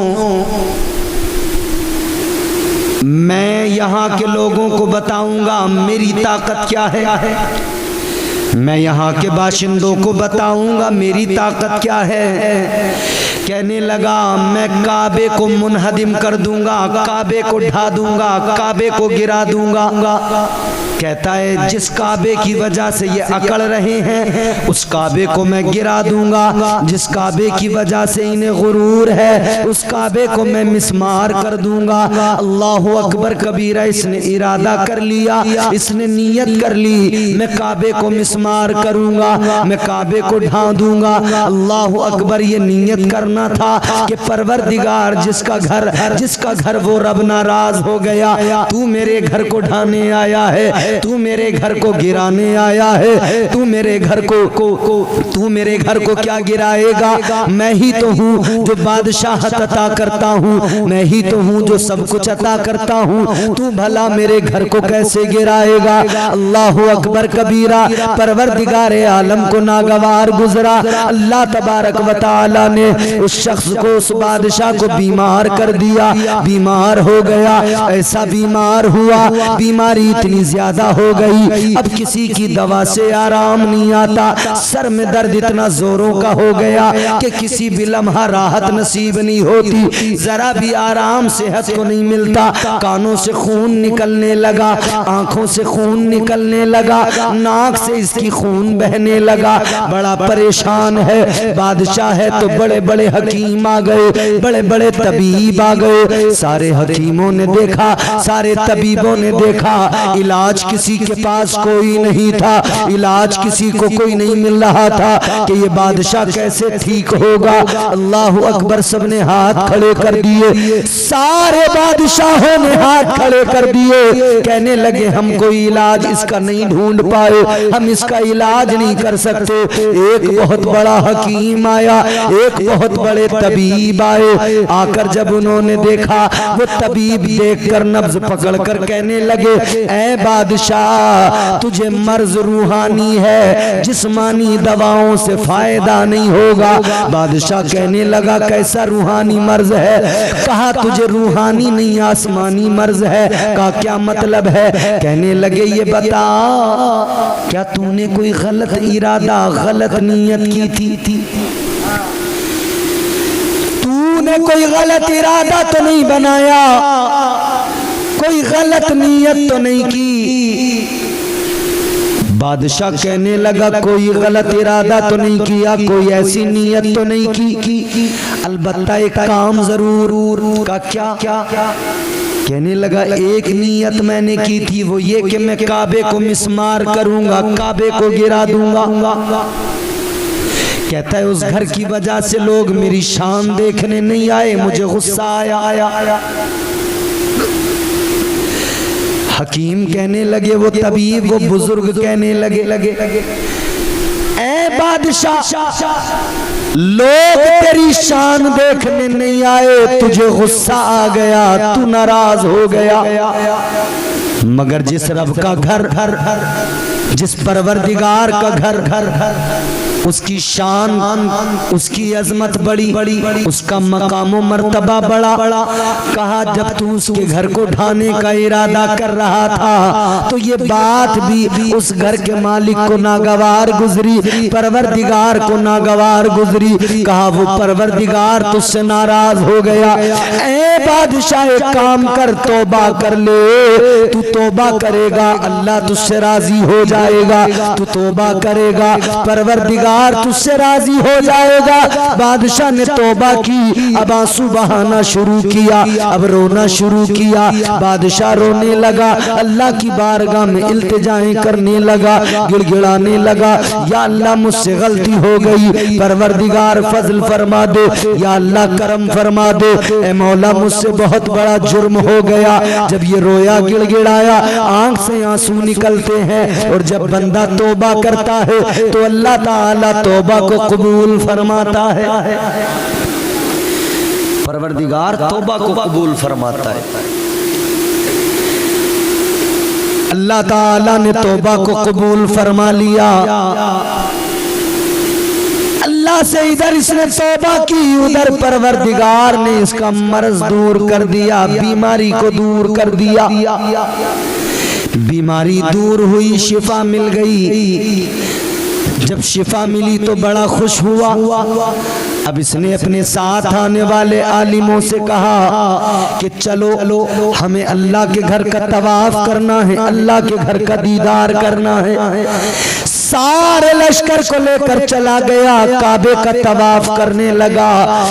मैं यहाँ के लोगों को बताऊंगा मेरी ताकत क्या है। मैं यहाँ के बाशिंदों को बताऊंगा मेरी ताकत क्या है। कहने लगा मैं काबे को मुनहदिम कर दूंगा, काबे को ढा दूंगा, काबे को गिरा दूंगा। कहता है जिस काबे की वजह से ये अकड़ रहे हैं उस काबे को मैं गिरा दूंगा, जिस काबे की वजह से इन्हें गुरूर है उस काबे को मैं मिसमार कर दूंगा। अल्लाह अकबर कबीरा। इसने इरादा कर लिया, इसने नीयत कर ली, मैं काबे को मिसमार करूंगा, मैं काबे को ढा दूंगा। अल्लाह अकबर। ये नीयत करना था कि परवरदिगार जिसका घर वो रब नाराज हो गया, तू मेरे घर को ढाने आया है, तू मेरे घर को गिराने आया है, तू मेरे घर को क्या गिराएगा। मैं ही तो हूँ जो बादशाह अता करता हूँ, मैं ही तो हूँ जो सब कुछ अता करता हूँ, तू भला मेरे घर को कैसे गिराएगा। अल्लाह अकबर कबीरा। परवरदिगार आलम को नागवार गुजरा। अल्लाह तबारक व तआला ने उस शख्स को, उस बादशाह को बीमार कर दिया, बीमार हो गया। ऐसा बीमार हुआ, बीमारी इतनी ज्यादा हो गई अब किसी की दवा से आराम नहीं आता। सर में दर्द इतना जोरों का हो गया कि किसी भी लम्हा राहत नसीब नहीं होती, जरा भी आराम सेहत को नहीं मिलता। कानों से खून निकलने लगा, आंखों से खून निकलने लगा, नाक से इसकी खून बहने लगा। बड़ा परेशान है। बादशाह है तो बड़े बड़े हकीम आ गए, बड़े बड़े तबीब आ गए। सारे हकीमों ने देखा, सारे तबीबों ने देखा, इलाज किसी के पास कोई नहीं था, इलाज किसी को कोई नहीं मिल रहा था कि ये बादशाह कैसे ठीक होगा। अल्लाह अकबर। सबने हाथ खड़े कर दिए, सारे बादशाहों ने हाथ खड़े कर दिए। कहने लगे हम कोई इलाज इसका नहीं ढूंढ पाए, हम इसका इलाज नहीं कर सकते। एक बहुत बड़ा हकीम आया, एक बहुत बड़े तबीब आए। आकर जब उन्होंने देखा, वो तबीब देखकर नब्ज पकड़कर कहने लगे ऐ बादशाह, तुझे मर्ज रूहानी है, जिस्मानी दवाओं से फायदा नहीं होगा। बादशाह कहने लगा कैसा रूहानी मर्ज है। कहा तुझे रूहानी नहीं आसमानी मर्ज है। कहा क्या मतलब है। कहने लगे ये बता, क्या तूने कोई गलत इरादा, गलत नीयत की थी? तूने कोई गलत इरादा तो नहीं बनाया, कोई गलत नीयत तो नहीं की। बादशाह कहने लगा कोई गलत इरादा तो नहीं किया, कोई ऐसी नीयत तो नहीं की, अलबत्ता एक काम जरूर का। क्या? कहने लगा एक नीयत मैंने की थी, वो ये कि मैं काबे को मिसमार करूंगा, काबे को गिरा दूंगा। कहता है उस घर की वजह से लोग मेरी शान देखने नहीं आए, मुझे गुस्सा आया। हकीम कहने लगे, वो तबीब, वो बुजुर्ग कहने लगे ऐ बादशाह, लोग तेरी शान देखने नहीं आए, तुझे गुस्सा आ गया, तू नाराज हो गया। मगर जिस रब का घर, जिस परवरदिगार का घर, उसकी शान, उसकी अजमत बड़ी, उसका मकाम मर्तबा बड़ा। कहा जब तू उसके घर को ढाने का इरादा कर रहा था तो ये बात भी उस घर के मालिक को नागवार गुजरी, परवरदिगार को नागवार गुजरी। कहा वो परवरदिगार तुझसे नाराज हो गया। ए बादशाह एक काम कर, तौबा कर ले। तू तौबा करेगा अल्लाह तुझसे राजी हो जाएगा, तू तौबा करेगा परवरदिगार तुझसे राजी हो जाएगा। बादशाह ने तौबा की, अब आंसू बहाना शुरू किया, अब रोना शुरू किया। बादशाह रोने लगा, अल्लाह की बारगाह में इल्तिजाएं करने लगा, गिड़गिड़ाने लगा, या अल्लाह मुझसे गलती हो गई, परवरदिगार फजल फरमा दे, या अल्लाह करम फरमा दे, ए मौला मुझसे बहुत बड़ा जुर्म हो गया। जब ये रोया गिड़गिड़ाया, आंख से आंसू निकलते हैं, और जब बंदा तौबा करता है तो अल्लाह ताला तौबा को कबूल फरमाता है। परवरदिगार तौबा को कबूल फरमाता है। अल्लाह ताला ने तौबा को कबूल फरमा लिया। अल्लाह से इधर इसने तौबा की, उधर परवरदिगार ने इसका मर्ज दूर कर दिया, बीमारी को दूर कर दिया। बीमारी दूर हुई, शिफा मिल गई। जब शिफा मिली तो बड़ा खुश हुआ। अब इसने अपने साथ आने वाले आलिमों से कहा कि चलो हमें अल्लाह के घर का तवाफ करना है, अल्लाह के घर का दीदार करना है। सारे लश्कर को लेकर चला गया, काबे का तवाफ करने लगा,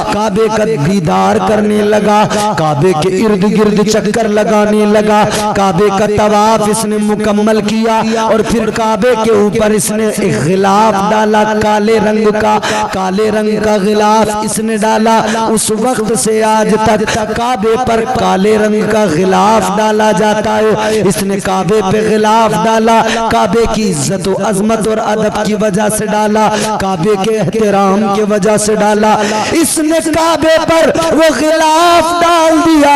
काबे का दीदार करने लगा, काबे के इर्द गिर्द चक्कर लगाने लगा। काबे का तवाफ इसने मुकम्मल किया और फिर काबे के ऊपर इसने एक गिलाफ डाला, काले रंग का गिलाफ इसने डाला। उस वक्त से आज तक काबे पर काले रंग का गिलाफ डाला जाता है। इसने काबे पे गिलाफ डाला, काबे की इज्जत और अजमत और अदब की वजह से डाला, काबे के एहतराम की वजह से डाला। इसने काबे पर वो गिलाफ डाल दिया,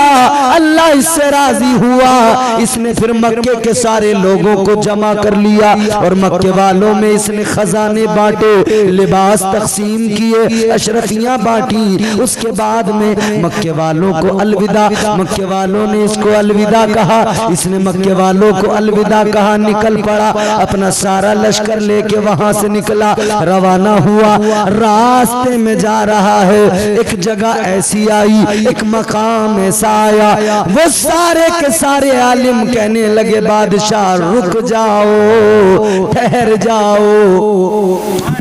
अल्लाह इससे राजी हुआ। इसने फिर मक्के के सारे लोगों को जमा कर लिया और मक्के वालों में इसने खजाने बांटे, लिबास तकसीम किए, अशरफियां बांटी। उसके बाद में मक्के वालों को अलविदा, मक्के वालों ने इसको अलविदा कहा, इसने मक्के वालों को अलविदा कहा, निकल पड़ा, अपना सारा लश्कर लेके वहां से निकला, रवाना हुआ। रास्ते में जा रहा है, एक जगह ऐसी आई, एक मकाम ऐसा आया, वो सारे के सारे आलिम कहने लगे बादशाह रुक जाओ, ठहर जाओ।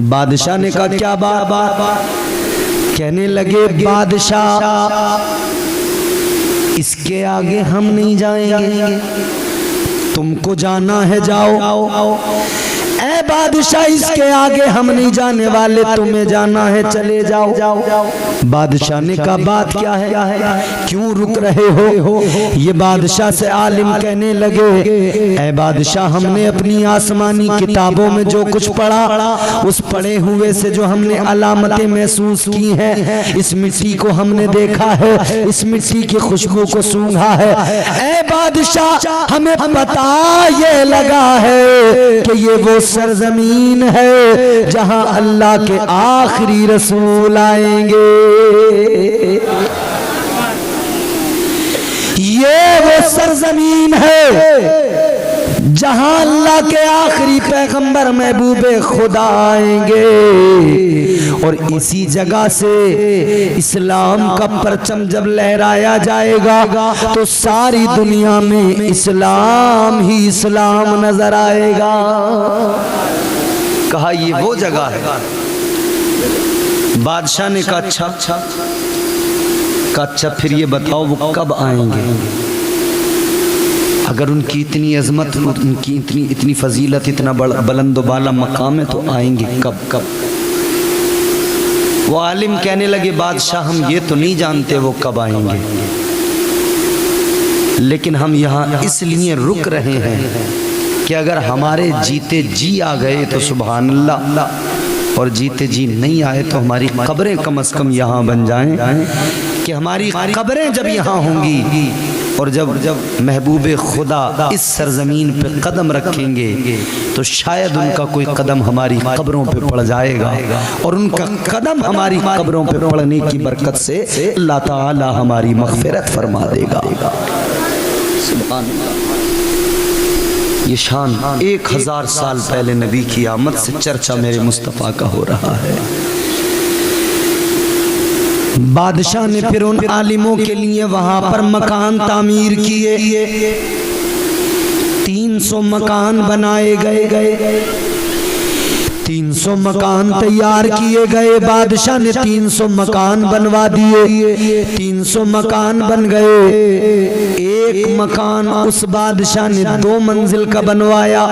बादशाह ने कहा क्या बात? कहने लगे बादशाह इसके आगे हम नहीं जाएंगे, तुमको जाना है जाओ। ऐ बादशाह इसके आगे हम नहीं जाने वाले, तुम्हें जाना है चले जाओ। बादशाह ने कहा बात क्या है, क्यों रुक रहे हो? ये बादशाह से आलिम कहने लगे ऐ बादशाह हमने अपनी आसमानी किताबों में जो कुछ पढ़ा, उस पढ़े हुए से जो हमने अलामतें महसूस की हैं, इस मिट्टी को हमने देखा है, इस मिट्टी की खुशबू को सूंघा है। ऐ बादशाह हमें पता ये लगा है कि ये वो सरजमीन है जहां अल्लाह के आखिरी रसूल आएंगे, ये वो सरजमीन है जहां अल्लाह के आखिरी पैगंबर महबूबे खुदा आएंगे। और इसी जगह से इस्लाम का परचम जब लहराया जाएगा तो सारी दुनिया में इस्लाम ही इस्लाम नजर आएगा। कहा ये वो जगह है। बादशाह ने कहा अच्छा फिर ये बताओ वो कब आएंगे? अगर उनकी इतनी अजमत, उनकी इतनी फजीलत, इतना बुलंद बाला मकाम है तो आएंगे कब? वो आलिम कहने लगे बादशाह हम ये तो नहीं जानते वो कब आएंगे, लेकिन हम यहाँ इसलिए रुक रहे हैं कि अगर हमारे जीते जी आ गए तो सुभान अल्लाह, और जीते जी नहीं आए तो हमारी कब्रें कम से कम यहाँ बन जाएं, कि हमारी कब्रें जब यहाँ होंगी और जब महबूब खुदा इस सरजमीन पे कदम रखेंगे तो शायद उनका कोई कदम हमारी कब्रों पे पड़ जाएगा, और उनका कदम हमारी कब्रों पे पड़ने की बरकत से अल्लाह ताला हमारी मग़फ़िरत फरमा देगा। सुभान अल्लाह। ये शान 1000 साल पहले नबी की आमद से चर्चा मेरे मुस्तफ़ा का हो रहा है। बादशाह ने फिर उन आलिमों के लिए वहां पर मकान तामीर किए, 300 मकान बनाए गए, 300 मकान तैयार किए गए। बादशाह ने 300 मकान बनवा दिए, 300 मकान बन गए। एक मकान उस बादशाह ने 2 मंजिल का बनवाया।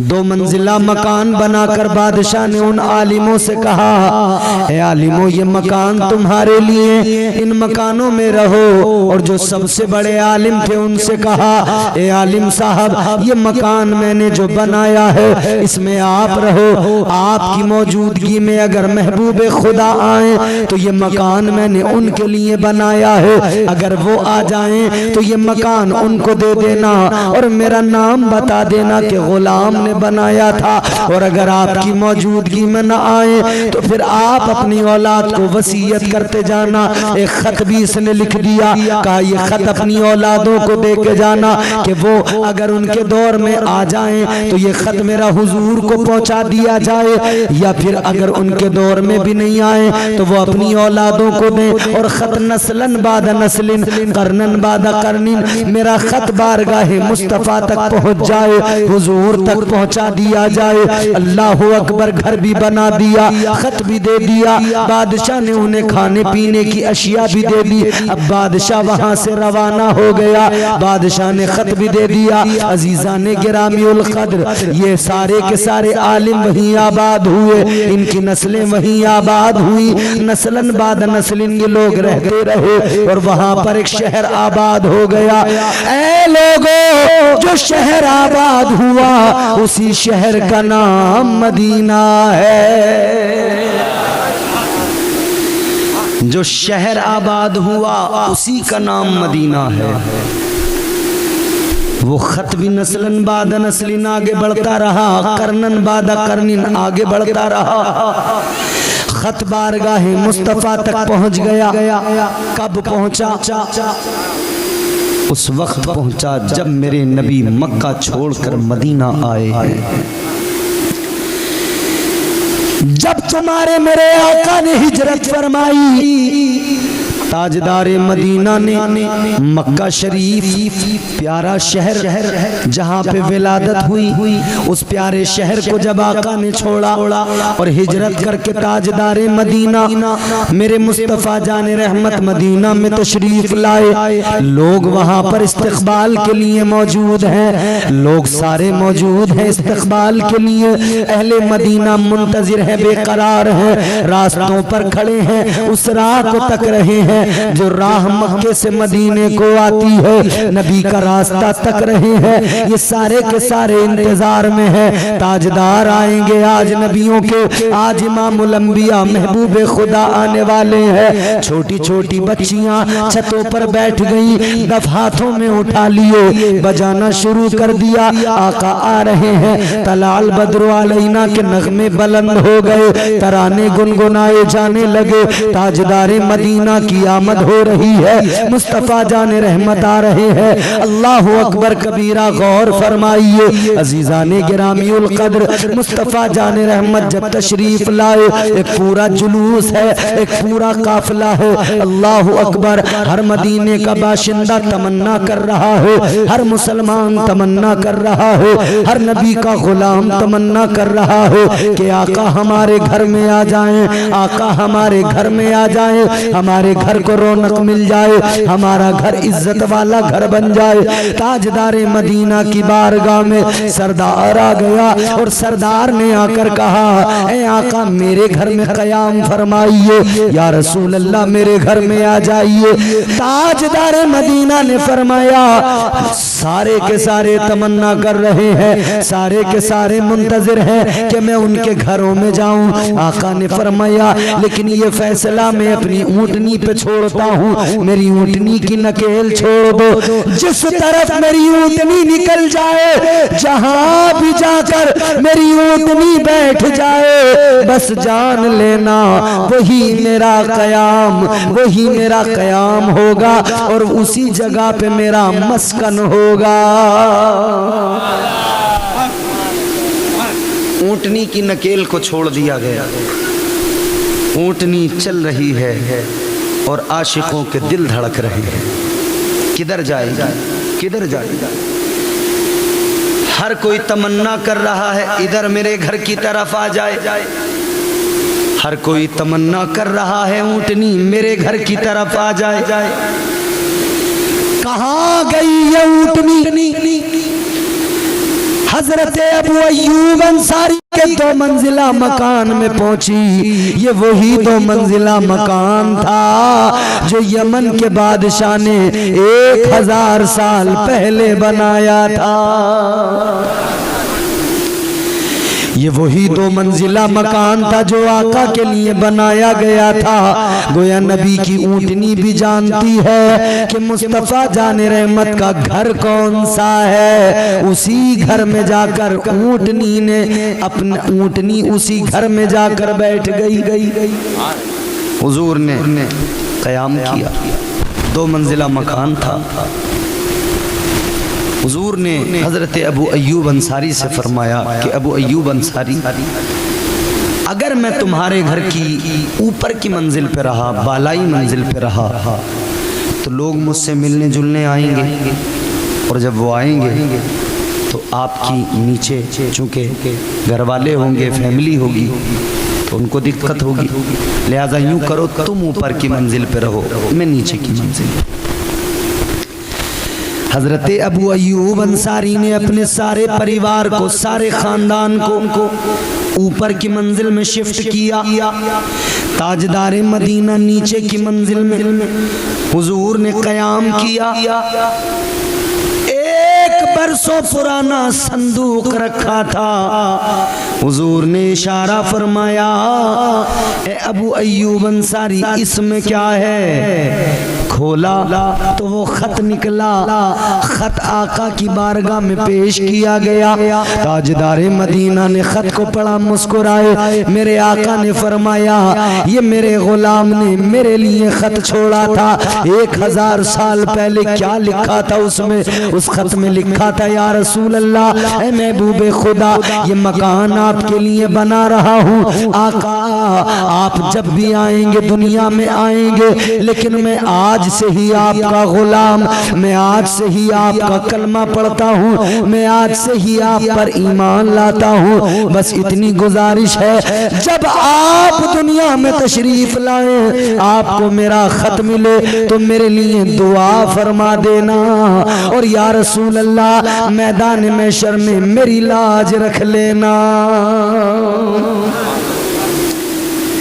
2 मंजिला मकान बनाकर बादशाह ने उन आलिमों से कहा, ए आलिमों ये मकान तुम्हारे लिए, इन मकानों में रहो। और जो सबसे बड़े आलिम थे उनसे कहा, ए आलिम साहब ये मकान मैंने जो बनाया है इसमें आप रहो, आपकी मौजूदगी में अगर महबूब खुदा आए तो ये मकान मैंने उनके लिए बनाया है, अगर वो आ जाएं तो ये मकान उनको दे देना और मेरा नाम बता देना कि गुलाम ने बनाया था। और अगर आपकी मौजूदगी में न आए तो फिर आप अपनी औलाद को वसीयत करते जाना। एक खत भी इसने लिख दिया, कहा ये खत अपनी औलादों को दे के जाना कि वो अगर उनके दौर में आ जाएं तो ये खत मेरा हुजूर को पहुंचा दिया जाए, या फिर अगर उनके दौर में भी नहीं आए तो वो अपनी औलादों को दें। और खत नस्लन बाद नस्लिन करनन बाद करनिन, मेरा खत बारगाहे मुस्तफ़ा तक पहुंच जाए, हुजूर तक पहुंचा दिया जाए। अल्लाह अकबर। घर भी बना दिया, खत भी दे दिया, बादशाह ने उन्हें खाने पीने की अशिया भी दे दी। अब बादशाह वहां से रवाना हो गया, बादशाह ने खत भी दे दिया। अजीजा ने गिरामीउल कद्र ये सारे के सारे आलिम वहीं आबाद हुए, इनकी नस्लें वहीं आबाद हुई, नस्लन बाद नस्लिन ये लोग रहते रहे और वहां पर एक शहर आबाद हो गया। ऐ लोगों, जो शहर आबाद हुआ उसी शहर का नाम मदीना है। जो शहर आबाद हुआ उसी का नाम मदीना है। वो खत भी नस्लन बाद नस्लिन आगे बढ़ता रहा, करनन बाद करनिन आगे बढ़ता रहा। खत बारगाहे मुस्तफ़ा तक पहुंच गया। कब पहुंचा? उस वक्त पहुंचा जब मेरे नबी मक्का छोड़कर मदीना आए हैं। जब तुम्हारे मेरे आका ने हिजरत फरमाई, ताजदारे मदीना ने मक्का शरीफ प्यारा शहर जहाँ पे विलादत हुई, उस प्यारे शहर को जब आका ने छोड़ा और हिजरत करके ताजदारे मदीना मेरे मुस्तफ़ा जाने रहमत मदीना में तशरीफ लाए। लोग वहाँ पर इस्तक़बाल के लिए मौजूद हैं, लोग सारे मौजूद हैं इस्तक़बाल के लिए। अहले मदीना मुंतज़िर है, बेकरार है, रास्तों पर खड़े हैं, उस राह को तक रहे हैं जो राह मक्के से मदीने को आती है, नबी का रास्ता तक रहे हैं। ये सारे के सारे इंतजार में है, ताजदार आएंगे आज नबियों के, आज इमामुल अंबिया महबूब खुदा आने वाले हैं। छोटी छोटी बच्चियां छतों पर बैठ गई, दफ हाथों में उठा लिए, बजाना शुरू कर दिया, आका आ रहे हैं। तलाल बद्र अलैना के नगमे बुलंद हो गए, तराने गुनगुनाए जाने लगे। ताजदारे मदीना की आमद हो रही है, मुस्तफ़ा जाने रहमत आ रहे हैं। अल्लाह अकबर कबीरा, गौर फरमाइए अजीज़ाने गिरामीउल कद्र। मुस्तफ़ा जाने रहमत जब तशरीफ लाए, एक पूरा जुलूस है, एक पूरा काफिला है। अल्लाह अकबर। हर मदीने का बाशिंदा तमन्ना कर रहा है, हर मुसलमान तमन्ना कर रहा है, हर नबी का गुलाम तमन्ना कर रहा है कि आका हमारे घर में आ जाएं, आका हमारे घर में आ जाएं, हमारे घर घर को रौनक मिल जाए, हमारा घर इज्जत वाला घर बन जाए। ताजदारे मदीना की बारगाह में सरदार आ गया और सरदार ने आकर कहा, ऐ आका मेरे घर में क़याम फरमाइए, या रसूल अल्लाह मेरे घर में आ जाइए। ताजदारे मदीना ने फरमाया, सारे के सारे तमन्ना कर रहे हैं, सारे के सारे मुंतजिर हैं कि मैं उनके घरों में जाऊं। आका ने फरमाया, लेकिन ये फैसला मैं अपनी ऊँटनी पे छोड़ता हूँ, मेरी ऊँटनी की नकेल छोड़ दो। जिस तरफ मेरी ऊँटनी निकल जाए, जहां भी जाकर मेरी ऊँटनी बैठ जाए, बस जान लेना वही मेरा क़याम, वही मेरा क़याम होगा और उसी जगह पे मेरा मस्कन होगा। ऊँटनी की नकेल को छोड़ दिया गया। ऊँटनी चल रही है और आशिकों के दिल धड़क रहे हैं, किधर जाएगी, किधर जाएगी। हर कोई तमन्ना कर रहा है इधर मेरे घर की तरफ आ जाए, हर कोई तमन्ना कर रहा है ऊँटनी मेरे घर की तरफ आ जाए। कहाँ गई ये ऊँटनी? हजरत अबू अय्यूब अंसारी के 2 मंजिला मकान में पहुंची। ये वही 2 मंजिला मकान था जो यमन के बादशाह ने 1000 साल पहले बनाया था। ये वही 2 मंजिला मकान था जो आका के लिए बनाया गया था। गोया नबी की ऊँटनी भी जानती है कि मुस्तफ़ा जाने रहमत का घर कौन सा है। उसी घर में जाकर ऊँटनी ने अपनी ऊँटनी उसी घर में जाकर बैठ गई। हुजूर ने क़याम किया, 2 मंजिला मकान था। हुजूर ने हज़रत अबू अय्यूब अंसारी से फरमाया कि अबू अय्यूब अंसारी, अगर मैं तुम्हारे घर की ऊपर की मंजिल पे रहा, बालाई मंजिल पे रहा, तो लोग मुझसे मिलने जुलने आएंगे और जब वो आएंगे तो आपकी नीचे चूँकि घर वाले होंगे, फैमिली होगी, तो उनको दिक्कत होगी। लिहाजा यूँ करो तुम ऊपर की मंजिल पे रहो, मैं नीचे की मंजिल। हजरत अबू अय्यूब अंसारी ने अपने सारे परिवार को, सारे खानदान को उनको ऊपर की मंजिल में शिफ्ट किया। ताजदारे मदीना नीचे की मंजिल में हुजूर ने क़याम किया। 1 बरसों पुराना संदूक रखा था। हुजूर ने इशारा फरमाया, ए अबू अय्यूब अंसारी इसमें क्या है? खोला तो वो खत निकला। खत आका की बारगाह में पेश किया गया। ताजदारे मदीना ने खत को पढ़ा, मुस्कुराए। मेरे आका ने फरमाया, ये मेरे गुलाम ने मेरे लिए खत छोड़ा था। 1000 साल पहले क्या लिखा था उसमें? उस खत में लिखा था, या रसूल अल्लाह, ए महबूबे खुदा, ये मकान आपके लिए बना रहा हूँ। आका आप जब भी आएंगे दुनिया में आएंगे, लेकिन मैं आज से ही आपका गुलाम, मैं आज से ही आपका कलमा पढ़ता हूँ, मैं आज से ही आप पर ईमान लाता हूँ। बस इतनी गुजारिश है, जब आप दुनिया में तशरीफ लाए, आपको मेरा खत मिले तो मेरे लिए दुआ फरमा देना। और या रसूल अल्लाह, मैदान महशर में मेरी लाज रख लेना।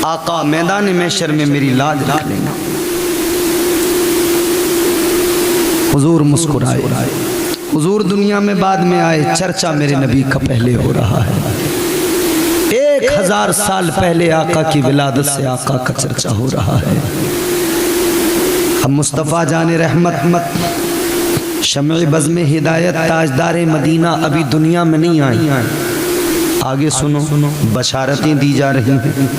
आका मैदान महशर में मेरी लाज रख लेना। हुजूर मुस्कुराए। हुजूर दुनिया में बाद में आए, चर्चा मेरे नबी का पहले हो रहा है। 1000 साल पहले आका की विलादत से आका का चर्चा हो रहा है। अब मुस्तफ़ा जाने रहमत मत शम्ए बज़्म हिदायत ताजदारे मदीना अभी दुनिया में नहीं आई। आगे सुनो, बशारतें दी जा रही हैं,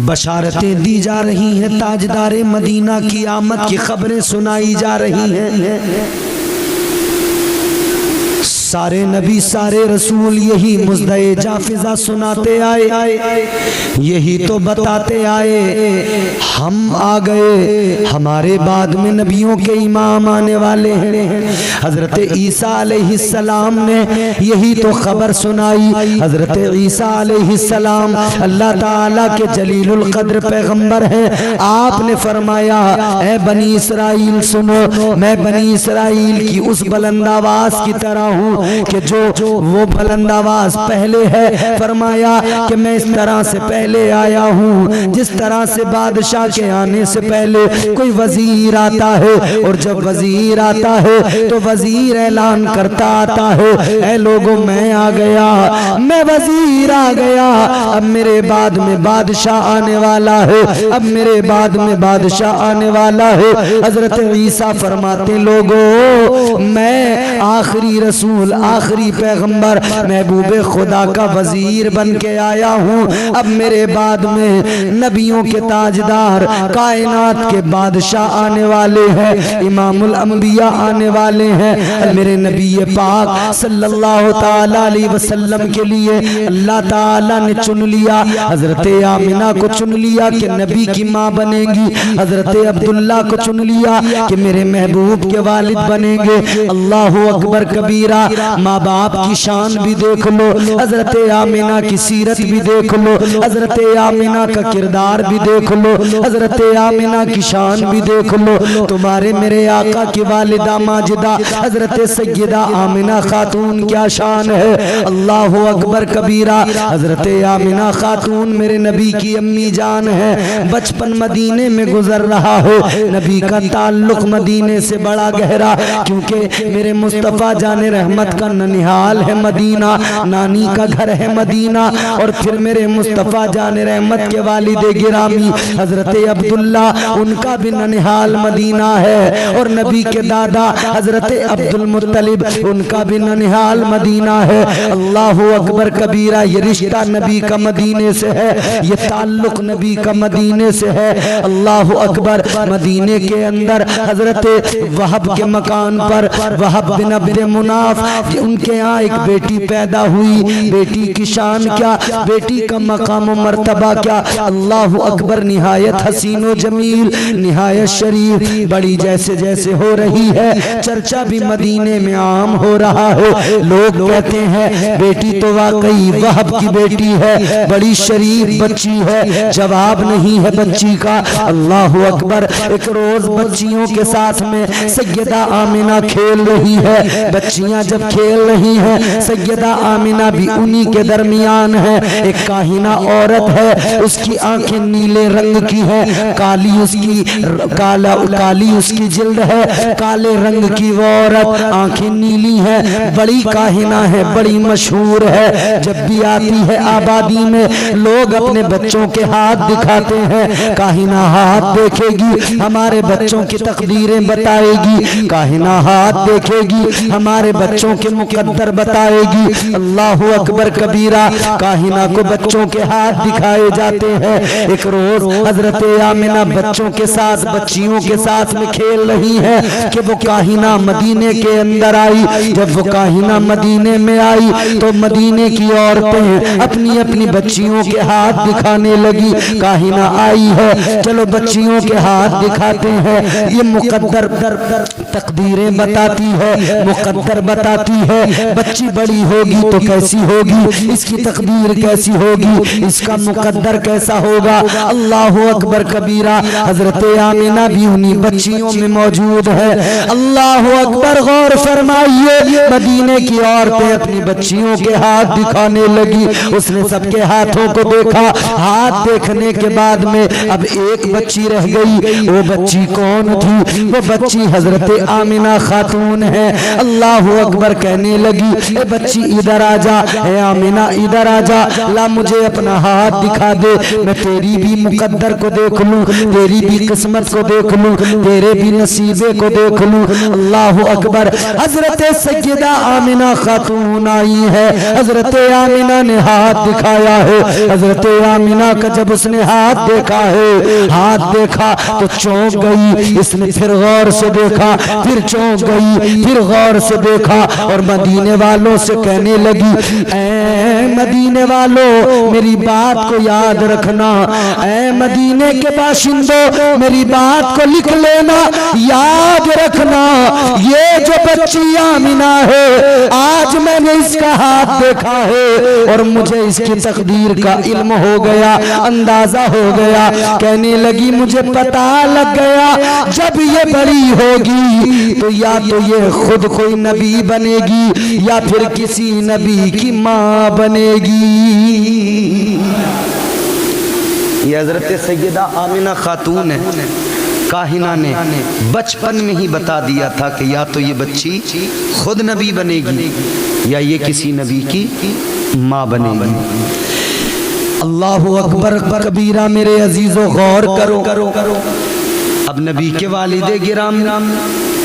बशारतें दी जा रही हैं। ताजदारे मदीना की आमद की खबरें सुनाई जा रही हैं। सारे नबी सारे रसूल यही मुज़्दए जाफिज़ा सुनाते आए, यही तो बताते आए। हम आ गए, हमारे बाद में नबियों के इमाम आने वाले हैं। हजरत ईसा अलैहिस्सलाम ने यही तो खबर सुनाई। हजरत ईसा अलैहिस्सलाम अल्लाह ताला के जलीलुल कद्र पैगंबर हैं। आपने फरमाया, ऐ बनी इसराइल सुनो, मैं बनी इसराइल की उस बुलंदावाज की तरह हूँ कि जो वो बुलंदावाज पहले है। फरमाया कि मैं इस तरह से पहले आया हूँ जिस तरह से बादशाह के आने से पहले कोई वजीर आता है, और जब वजीर आता है तो वजीर ऐलान करता आता है, ऐ लोगों मैं आ गया, मैं वजीर आ गया, अब मेरे बाद में बादशाह आने वाला है, अब मेरे बाद में बादशाह आने वाला है। हजरत ईसा फरमाते, लोगों मैं आखिरी रसूल आखिरी पैगंबर महबूबे खुदा का वजीर बन के आया हूँ। अब मेरे बाद में नबियों के ताजदार कायनात के बादशाह आने वाले हैं, इमामुल अंबिया आने वाले हैं। मेरे नबी पाक सल्लल्लाहु ताला अलैहि वसल्लम के लिए अल्लाह ताला ने चुन लिया, हजरत आमिना को चुन लिया कि नबी की माँ बनेगी, हजरत अब्दुल्ला को चुन लिया कि मेरे महबूब के वालिद बनेंगे। अल्लाह अकबर कबीरा। माँ बाप की शान भी देख लो, हजरत आमिना की सीरत भी देख लो, हजरत आमिना का किरदार भी देख लो, हजरत आमिना की शान भी देख लो। तुम्हारे मेरे आका की वालिदा माजिदा हजरत सैयदा आमिना खातून क्या शान है। अल्लाह अकबर कबीरा। हजरत आमिना खातून मेरे नबी की अम्मी जान है। बचपन मदीने में गुजर रहा हो, नबी का ताल्लुक मदीने से बड़ा गहरा, क्योंकि मेरे मुस्तफ़ा जाने रहमत का ननिहाल है मदीना, नानी का घर है मदीना, और फिर मेरे मुस्तफ़ा जाने रहमत के वालिदे गिरामी हजरत अब्दुल्ला उनका भी ननिहाल मदीना है, और नबी के दादा हजरत अब्दुल मुत्तलिब उनका भी ननिहाल मदीना है। अल्लाह अकबर कबीरा। ये रिश्ता नबी का मदीने से है, ये ताल्लुक नबी का मदीने से है। अल्लाह अकबर। मदीने के अंदर हजरत वहब के मकान पर वहब बिन अब्द मुनाफ उनके यहाँ एक बेटी पैदा हुई। बेटी की शान क्या, बेटी का मकाम मर्तबा क्या। अल्लाह अकबर। निहायत हसीन व जमील, निहायत शरीफ, बड़ी जैसे जैसे हो रही है चर्चा भी मदीने में आम हो रहा है। लोग कहते हैं बेटी तो वाकई वहब की बेटी है, बड़ी शरीफ बच्ची है, जवाब नहीं है बच्ची का। अल्लाह अकबर। एक रोज बच्चियों के साथ में सैयदा आमिना खेल रही है। बच्चियां जब खेल रही हैं, सैयदा आमिना भी उन्हीं के दरमियान है। एक काहिना औरत है, उसकी आंखें नीले रंग की है, काली उसकी काली उसकी जिल्द है, काले रंग की वो औरत, आंखें नीली है, बड़ी काहिना है, बड़ी मशहूर है। जब भी आती है आबादी में लोग अपने बच्चों के हाथ दिखाते हैं। काहिना हाथ देखेगी, हमारे बच्चों की तकदीरें बताएगी, काहिना हाथ देखेगी, हमारे बच्चों के मुकद्दर बताएगी। अल्लाह अकबर कबीरा। काहिना को बच्चों के हाथ दिखाए जाते हैं। एक रोज हजरत आमिना बच्चों के साथ बच्चियों के साथ में खेल रही है कि वो काहिना मदीने के अंदर आई। जब वो काहिना मदीने में आई तो मदीने की औरतें अपनी अपनी बच्चियों के हाथ दिखाने लगी। काहिना आई है, चलो बच्चियों के हाथ दिखाते हैं। ये मुकद्दर तकदीरें बताती है, मुकद्दर बताती है। बच्ची बड़ी होगी तो कैसी होगी, इसकी तकदीर कैसी होगी, इसका मुकद्दर कैसा होगा। अल्लाह अकबर कबीरा। हजरत आमिना भी उन्हीं बच्चियों में मौजूद है। अल्लाह अकबर। गौर फरमाइए, मदीने की औरतें अपनी बच्चियों के हाथ दिखाने लगी। उसने सबके हाथों को देखा। हाथ देखने के बाद में अब एक बच्ची रह गई। वो बच्ची कौन थी? वो बच्ची हजरत आमिना खातून है। अल्लाह अकबर। कहने लगी, ए बच्ची इधर आ जा, ए आमिना इधर आ जा, ला मुझे अपना हाथ दिखा दे, मैं तेरी भी मुकद्दर को देख लूं, तेरी भी किस्मत को देख लूं, तेरे भी नसीबे को देख लूं। अल्लाह अकबर। हजरत सैयदा आमिना खातून आई है। हजरत आमिना ने हाथ दिखाया है। हजरत आमिना का जब उसने हाथ देखा है, हाथ देखा तो चौंक गई। इसने फिर गौर से देखा, फिर चौंक गई, फिर गौर से देखा। और मदीने वालों से कहने लगी, ऐ मदीने वालों मेरी बात को याद रखना, ऐ मदीने के बाशिंदों मेरी बात को लिख लेना, याद रखना, ये जो बच्ची आमिना है आज मैंने इसका हाथ देखा है और मुझे इसकी तकदीर का इल्म हो गया, अंदाजा हो गया। कहने लगी मुझे पता लग गया जब ये बड़ी होगी तो या तो ये खुद कोई नबी बनेगी या फिर किसी नबी की माँ बनेगी। ये हजरत सैयदा आमिना खातून है, काहिना ने बचपन में ही बता दिया था कि या तो ये बच्ची खुद नबी बनेगी या ये किसी नबी की माँ बनेगी। अल्लाहु अकबर कबीरा मेरे अजीजों, गौर करो। अब नबी के वालिदे गिराम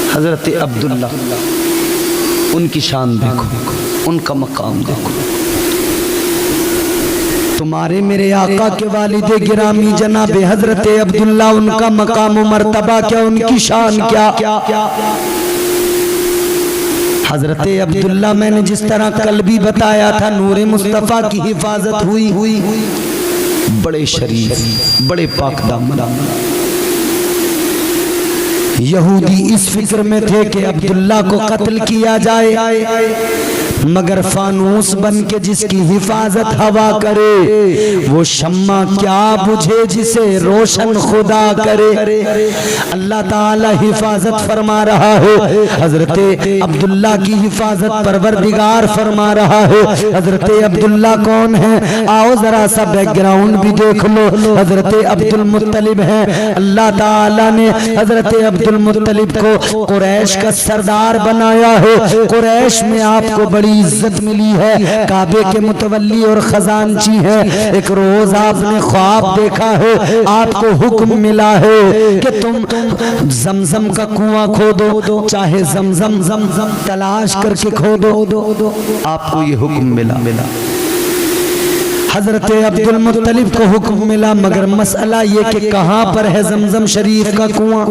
हजरत अब्दुल्ला, उनकी शान देखो, उनका मकाम देखो। तुम्हारे मेरे आका के वालिदे गिरामी जनाबे हजरत अब्दुल्ला, उनका मकाम मर्तबा क्या, उनकी शान क्या। हजरत अब्दुल्ला मैंने जिस तरह कल भी बताया था, नूरे मुस्तफ़ा की हिफाजत हुई, बड़े शरीफ, बड़े पाक दामन। यहूदी इस फिक्र में थे कि अब्दुल्ला को कत्ल किया जाए, मगर फानूस बन के जिसकी हिफाजत हवा करे वो शम्मा क्या बुझे जिसे रोशन खुदा करे। अल्लाह ताला हिफाजत फरमा रहा है, हजरत अब्दुल्ला की हिफाजत परवरदिगार फरमा रहा है। हजरत अब्दुल्ला कौन है, आओ जरा सा बैकग्राउंड भी देख लो। हजरत अब्दुल मुत्तलिब है, अल्लाह ताला ने हजरत अब्दुल मुत्तलिब को कुरैश का सरदार बनाया है। कुरैश में आपको बड़ी इज्जत मिली है, काबे के मुतवल्ली और खजानची है। एक रोज आपने ख्वाब देखा है, आपको हुक्म मिला है कि तुम जमजम का कुआं खोदो, चाहे जमजम तलाश करके खोदो, आपको ये हुक्म मिला। हजरत अब्दुल मुत्तलिब को हुक्म मिला, मगर मसला ये कि कहाँ पर है जमजम शरीफ का कुआं।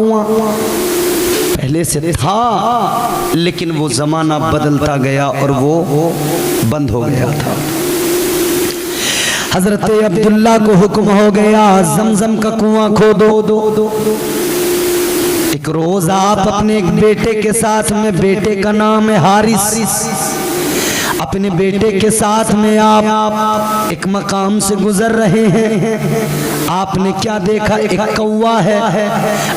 पहले से था लेकिन वो जमाना बदलता गया और वो बंद हो गया था। हजरत अब्दुल्ला को हुक्म हो गया जमजम का कुआं खोदो। एक रोज आप अपने एक बेटे के साथ में, बेटे का नाम है हारिस, अपने बेटे के साथ में आप एक मकाम से गुजर रहे हैं। आपने क्या देखा, एक कौवा है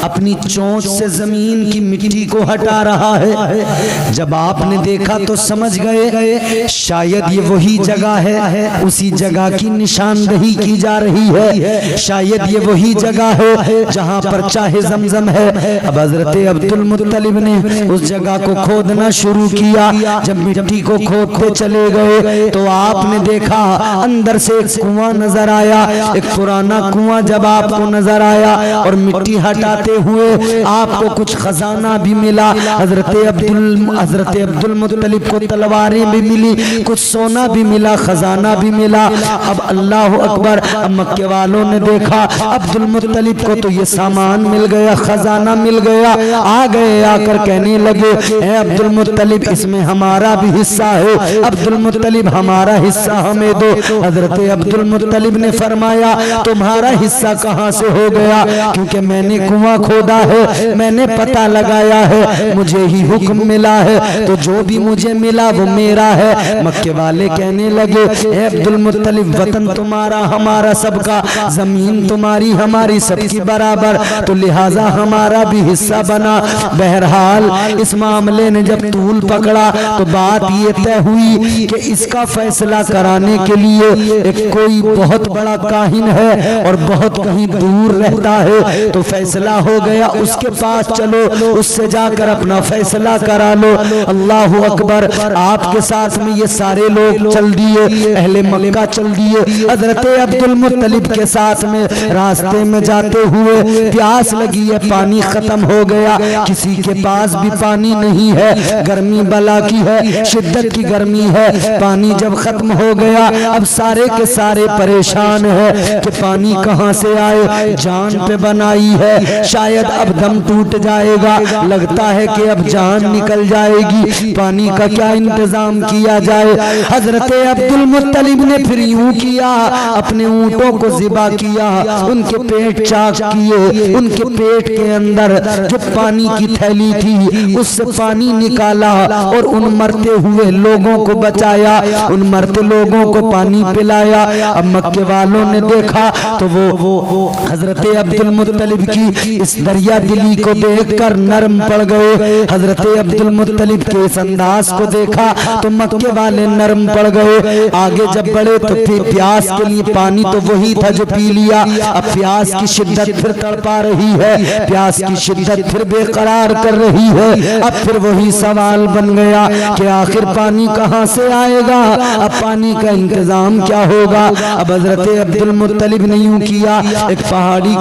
अपनी चोंच से जमीन की मिट्टी को हटा रहा है। जब आपने देखा तो समझ गए शायद ये वही जगह है, उसी जगह की निशानदही की जा रही है, शायद ये वही जगह है जहां पर चाहे जमजम है। अब हजरत अब्दुल मुत्तलिब ने उस जगह को खोदना शुरू किया। जब मिट्टी को खोदते चले गए तो आपने देखा अंदर से एक कुआं नजर आया, एक पुराना कुआं जब आपको नजर आया और मिट्टी हटाते हुए आपको कुछ खजाना भी मिला। हजरत अब्दुल मुत्तलिब को तलवारें भी मिली, कुछ सोना भी मिला, खजाना भी मिला। अब अल्लाह अकबर, अब मक्के वालों ने देखा अब्दुल मुत्तलिब को तो ये सामान मिल गया, खजाना मिल गया। आ गए, आकर कहने लगे ए अब्दुल मुत्तलिब इसमें हमारा भी हिस्सा है, अब्दुल मुत्तलिब हमारा हिस्सा हमें दो। हजरत अब्दुल मुत्तलिब ने फरमाया तुम्हारा हिस्सा कहां से हो गया, क्योंकि मैंने कुआं खोदा है, मैंने पता लगाया है, मुझे ही हुक्म मिला है, तो जो भी मुझे मिला वो मेरा है। मक्के वाले कहने लगे ए अब्दुल मुत्तलिब वतन तुम्हारा हमारा सबका, जमीन तुम्हारी हमारी सबकी बराबर, तो लिहाजा हमारा भी हिस्सा बना। बहरहाल इस मामले ने जब तूल पकड़ा तो बात ये तय हुई कि इसका फैसला कराने के लिए एक कोई बहुत बड़ा काहिन है और बहुत कहीं दूर रहता है। तो फैसला हो गया उसके पास चलो, उससे जाकर अपना फैसला करा लो। अल्लाह अकबर, आपके साथ में ये सारे लोग चल दिए, अहले मक्का चल दिए। हजरत अब्दुल मुत्तलिब के साथ में रास्ते में जाते हुए प्यास लगी है, पानी खत्म हो गया, किसी के पास भी पानी नहीं है, गर्मी बला की है, शिद्दत की गर्मी है। पानी जब खत्म हो गया अब सारे के सारे परेशान है कि पानी कहाँ से आए, जान पे बनाई है, शायद अब दम टूट जाएगा, लगता है कि अब जान निकल जाएगी, पानी का क्या इंतजाम किया जाए। हजरत अब्दुल मुत्तलिब ने फिर यूं किया, अपने ऊंटों को ज़िबा किया, उनके पेट चाक किए, उनके पेट के अंदर जो पानी की थैली थी उससे पानी निकाला और उन मरते हुए लोगों को बचाया, उन मरते लोगों को पानी पिलाया। अब मक्के वालों ने देखा तो वो हजरत अब्दुल मुत्तलिब की इस दरिया दिली को देखकर नरम पड़ गए। हजरत अब्दुल मुत्तलिब के इस अंदाज को देखा तो मक्के वाले नरम पड़ गए। आगे जब बढ़े तो फिर प्यास के लिए पानी तो वही था जो पी लिया, अब प्यास की शिद्दत फिर तड़पा रही है, प्यास की शिद्दत फिर बेकरार कर रही है। अब फिर वही सवाल बन गया कि आखिर पानी कहाँ से आएगा, अब पानी का इंतजाम क्या होगा। अब हजरत अब्दुल मुत्तलिब ने यूं किया, एक पहाड़ी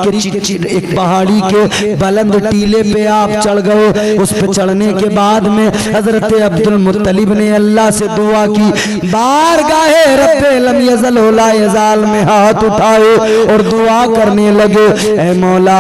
के बुलंद टीले पे आप चढ़ गए, उस पे चढ़ने के बाद में हजरत अब्दुल मुत्तलिब ने अल्लाह से दुआ की, बारगाहे रब्बे लम यज़ल ला यज़ाल में हाथ उठाए और दुआ करने लगे, ऐ मौला,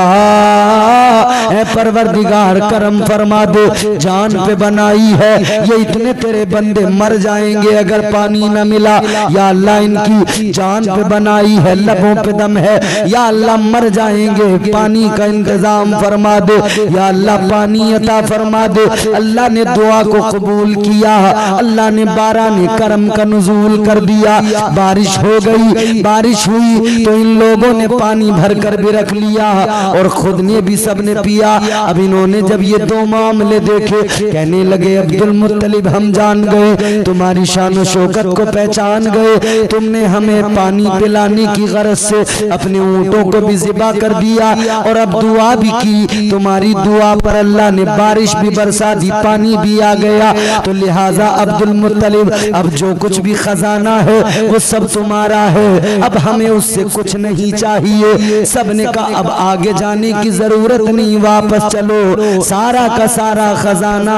ऐ परवरदिगार करम फरमा दे, जान पे बनाई है, ये इतने तेरे बंदे मर जाएंगे अगर पानी न मिला, या अल्लाह इनकी जान पे बनाई है, लबों पे दम है, या अल्लाह मर जाएंगे, पानी का इंतजाम फरमा दे, या अल्लाह पानी अता फरमा दे। अल्लाह ने दुआ को कबूल किया, अल्लाह ने बाराने करम का नुज़ूल कर दिया, बारिश हो गई, बारिश हुई तो इन लोगों ने पानी भर कर भी रख लिया और खुद ने भी सबने पिया। अब इन्होंने जब ये दो मामले देखे कहने लगे, अब्दुल मुत्तलिब हम जान गए, तुम्हारी शान शौकत को पहचान गए, तुमने हमें पानी पिलाने की गरज से अपने ऊँटों को भी ज़िबा कर दिया और अब दुआ भी की, तुम्हारी दुआ पर अल्लाह ने बारिश भी बरसा दी, पानी भी आ गया, तो लिहाजा अब्दुल मुत्तलिब अब जो कुछ भी खजाना है वो सब तुम्हारा है, अब हमें उससे कुछ नहीं चाहिए। सबने कहा अब आगे जाने की जरूरत नहीं, वापस चलो, सारा का सारा खजाना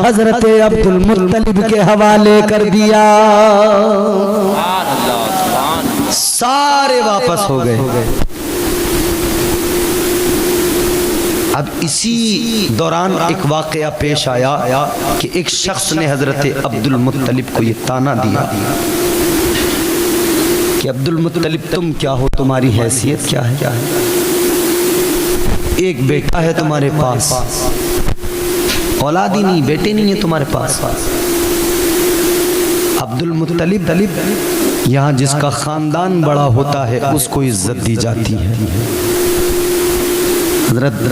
हजरत अब्दुल मुत्तलिब के हवाले कर दिया, सारे वापस हो गए। अब इसी दौरान एक वाकया पेश आया कि एक शख्स ने हजरत अब्दुल मुत्तलिब को ये ताना दिया कि अब्दुल मुत्तलिब तुम क्या हो, तुम्हारी हैसियत क्या है, एक बेटा है तुम्हारे पास, औलाद ही नहीं, बेटे नहीं है तुम्हारे पास। अब्दुल मुत्तलिब यहाँ जिसका खानदान बड़ा होता है उसको इज्जत दी जाती है।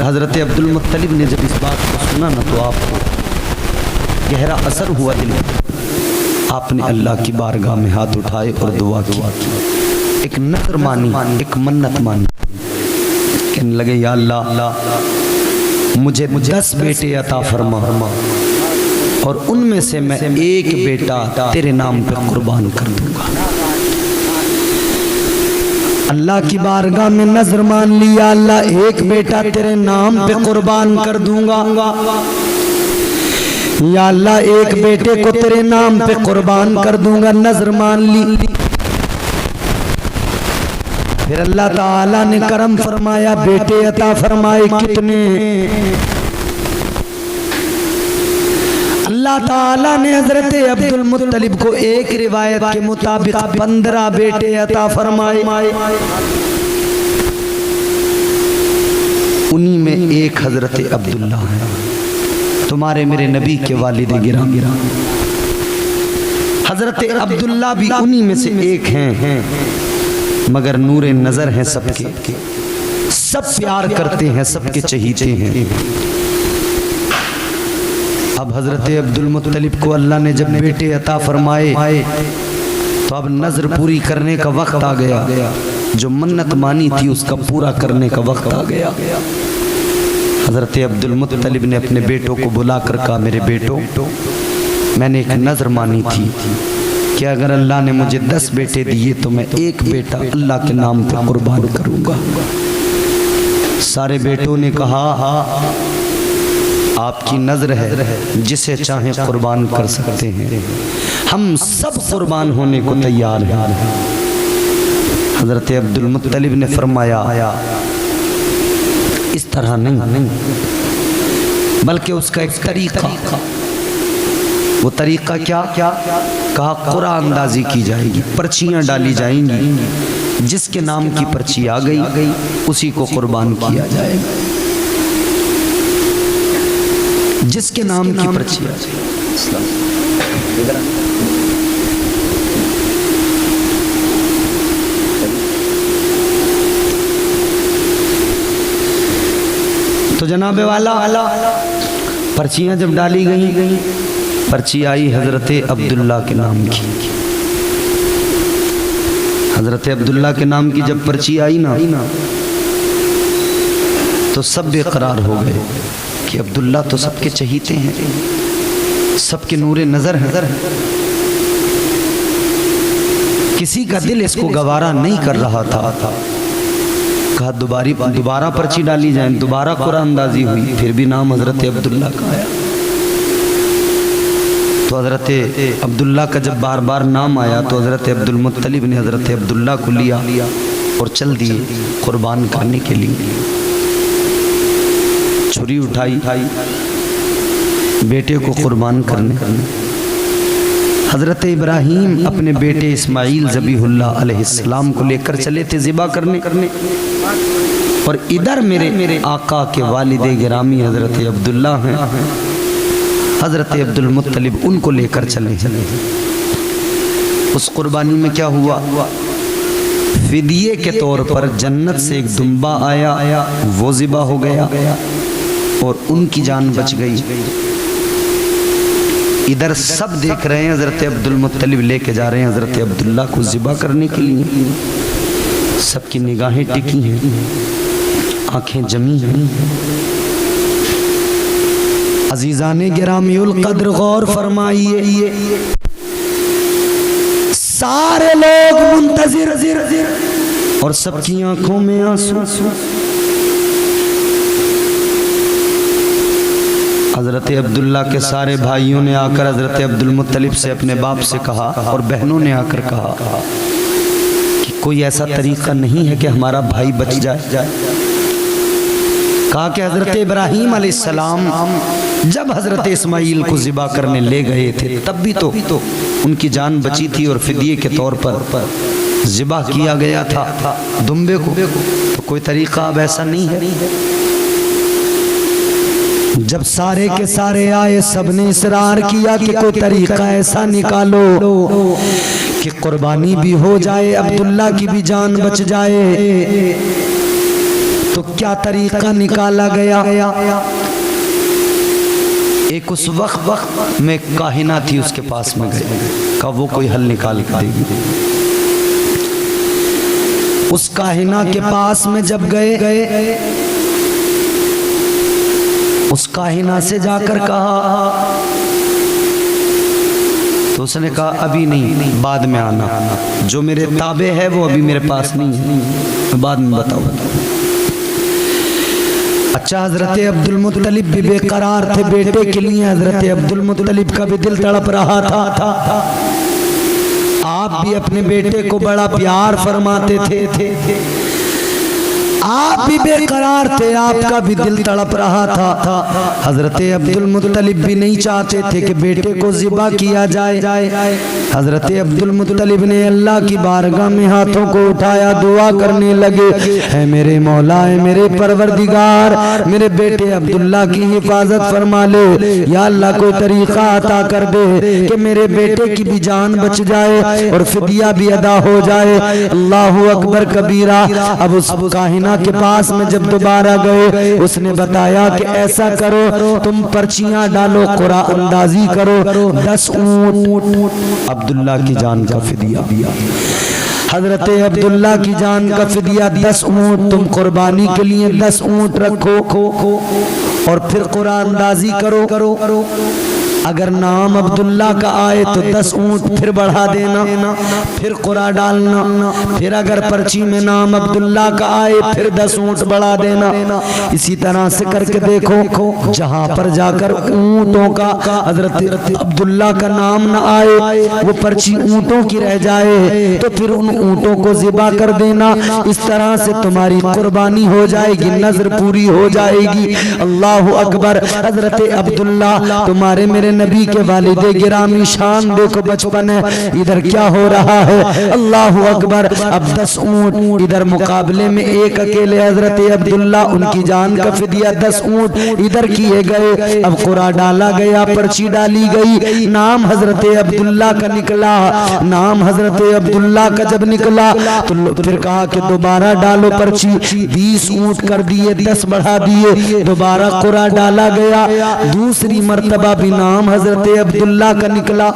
हजरत अब्दुल मुत्तलिब ने जब इस बात को सुना ना तो आपको गहरा असर हुआ दिल में, आपने अल्लाह की बारगाह में हाथ उठाए और दुआ की, एक नज़र मानी, एक मन्नत मानी, कहने लगे, या अल्लाह मुझे 10 बेटे अता फरमा और उनमें से मैं एक बेटा तेरे नाम पे कुर्बान कर दूंगा। अल्लाह की बारगाह में नजर मान लिया, अल्लाह एक बेटा तेरे नाम पे कुर्बान कर दूंगा, या अल्लाह एक बेटे को तेरे नाम पे कुर्बान कर दूंगा, नजर मान ली। फिर अल्लाह ताला ने करम फरमाया, बेटे अता फरमाए, कितने? अल्लाह ताला ने हजरत अब्दुल मुत्तलिब को एक रिवायत के मुताबिक 15 बेटे अता फरमाए, उन्हीं में एक हजरत अब्दुल्ला है, तुम्हारे मेरे नबी के वालिद गिरामी। हजरत अब्दुल्ला भी उन्हीं में से एक हैं, मगर नूरे नजर हैं सबके, सब प्यार करते हैं, सबके चहीते हैं। अब हजरत अब्दुल मुत्तलिब को अल्लाह ने जब बेटे अता फरमाए तो अब नजर पूरी करने का वक्त आ गया, जो मन्नत मानी थी उसका पूरा करने का वक्त आ गया। हजरत अब्दुल मुत्तलिब ने अपने बेटों को बुलाकर कहा, मेरे बेटों, मैंने एक नजर मानी थी कि अगर अल्लाह ने मुझे 10 बेटे दिए तो मैं एक बेटा अल्लाह के नाम पे कुर्बान करूंगा। सारे बेटों ने कहा, आपकी नज़र है, जिसे चाहें कुर्बान कर सकते हैं। हम सब कुर्बान होने को तैयार हैं। हज़रत अब्दुल मुत्तलिब ने फरमाया इस तरह नहीं, बल्कि उसका एक तरीका। वो तरीका क्या? कहा कुरान अंदाजी की जाएगी, पर्चियाँ डाली जाएंगी, जिसके नाम की पर्ची आ गई उसी को कुर्बान किया जाएगा। जिसके नाम की पर्ची आ जाएगी। तो जनाबे वाला पर्चियाँ जब डाली गई, पर्ची आई हज़रत अब्दुल्ला के नाम की। हज़रत अब्दुल्ला के नाम की जब पर्ची आई ना, तो सब बेकरार हो गए कि अब्दुल्ला तो सबके चहीते हैं, सबके नूरे नज़र है। किसी का दिल इसको गवारा नहीं कर रहा था। कहा दोबारा पर्ची डाली जाए। दोबारा कुरान अंदाजी हुई, फिर भी नाम हज़रत अब्दुल्ला का आया। तो हज़रत अब्दुल्ला का जब बार बार नाम आया तो हज़रत अब्दुल मुत्तलिब ने हज़रत अब्दुल्ला को लिया और चल दिए कुर्बान करने के लिए। छुरी उठाई बेटे को कुर्बान करने। हज़रत इब्राहीम अपने बेटे इस्माइल ज़बीहुल्लाह अलैहिस्सलाम को लेकर चले थे ज़िबा करने। और इधर मेरे आका के वालिदे गिरामी हज़रत अब्दुल्ला हैं, हज़रत अब्दुल मुत्तलिब उनको लेकर चले। उस कुर्बानी में क्या हुआ? फिदिये के तौर पर जन्नत से एक दुम्बा आया, वो ज़िबा हो गया और उनकी जान बच गई। इधर सब देख रहे हैं, हज़रत अब्दुल मुत्तलिब लेके जा रहे हैं हज़रत अब्दुल्ला को ज़िबा करने के लिए। सबकी निगाहें टिकी हैं, आंखें जमी हैं। अजीज़ाने गिरामीउल कद्र गौर फरमाइए, सारे लोग मुंतज़िर और सबकी आंखों में आंसू। हज़रत अब्दुल्ला के सारे भाइयों ने आकर हज़रत अब्दुल मुत्तलिब से अपने बाप से कहा और बहनों ने आकर कहा कि कोई ऐसा तरीका नहीं है कि हमारा भाई बच जाए। कहा कि हज़रत इब्राहीम अलैहिस्सलाम जब हज़रत इस्माइल को ज़िबा करने ले गए थे तब भी तो उनकी जान बची थी और फिदिये के तौर पर ज़िबा किया गया था दुम्बे को। तो कोई तरीका अब ऐसा नहीं है। जब सारे के सारे आए, सबने इसरार किया कि कोई तरीका ऐसा निकालो कि कुर्बानी भी हो जाए, अब्दुल्ला की भी जान बच जाए। तो क्या तरीका निकाला गया? एक उस वक्त में काहिना थी, उसके पास में गए, कहा वो कोई हल निकाल के देगी। उस काहिना के पास में जब गए, उस काहिना से जाकर कहा, तो उसने कहा अभी नहीं, बाद में आना, जो मेरे ताबे है वो अभी मेरे पास नहीं है, मैं बाद में बताऊंगा। अच्छा, हज़रत अब्दुल मुत्तलिब भी बेकरार थे बेटे के लिए। हज़रत अब्दुल मुत्तलिब का भी दिल तड़प रहा था। आप भी अपने बेटे को बड़ा प्यार फरमाते थे, आप भी बेकरार थे, आपका भी दिल तड़प रहा था। हज़रत अब्दुल मुत्तलिब भी नहीं चाहते थे कि बेटे को ज़िबा किया जाए। हज़रत अब्दुल मुत्तलिब ने अल्लाह की बारगाह में हाथों को उठाया, दुआ करने लगे, है मेरे मौला, है मेरे परवरदिगार, मेरे बेटे अब्दुल्ला की हिफाजत फरमा ले। या अल्लाह कोई तरीका अता कर दे कि मेरे बेटे की भी जान बच जाए और फिदिया भी अदा हो जाए। अल्लाहु अकबर कबीरा। अब उस काहिना के पास में जब दोबारा गए, उसने बताया कि ऐसा करो, तुम पर्चियां डालो, कुरान अंदाजी करो, 10 ऊंट अब्दुल्ला की जान का फिदिया। हज़रत अब्दुल्ला की जान का फिदिया 10 ऊंट, तुम कुर्बानी के लिए 10 ऊंट रखो और फिर कुरान अंदाजी करो। अगर नाम अब्दुल्ला का आए तो 10 ऊंट फिर बढ़ा देना, फिर कुरा डालना, फिर अगर पर्ची में नाम अब्दुल्ला का आए फिर 10 ऊंट बढ़ा देना। इसी तरह से करके देखो, जहां पर जाकर ऊंटों का हजरत अब्दुल्ला का नाम न आए, वो पर्ची ऊंटों की रह जाए, तो फिर उन ऊंटों को ज़िबा कर देना। इस तरह से तुम्हारी कुर्बानी हो जाएगी, नजर पूरी हो जाएगी। अल्लाह अकबर। हजरत अब्दुल्ला, तुम्हारे मेरे नबी के वालिदे गिरामी शान देखो, बचपन है, इधर क्या हो रहा है। अल्लाह अकबर। अब 10 ऊंट इधर मुकाबले में एक अकेले हजरत अब्दुल्ला, उनकी जान का फिदिया 10 ऊंट इधर किए गए। अब कुरा डाला गया, पर्ची डाली गई, नाम हजरत अब्दुल्ला का निकला। नाम हजरत अब्दुल्ला का जब निकला तो फिर कहा कि दोबारा डालो पर्ची, 20 ऊंट कर दिए, 10 बढ़ा दिए, दोबारा कुरा डाला गया, दूसरी मर्तबा भी नाम हजरत अब्दुल्ला का निकला।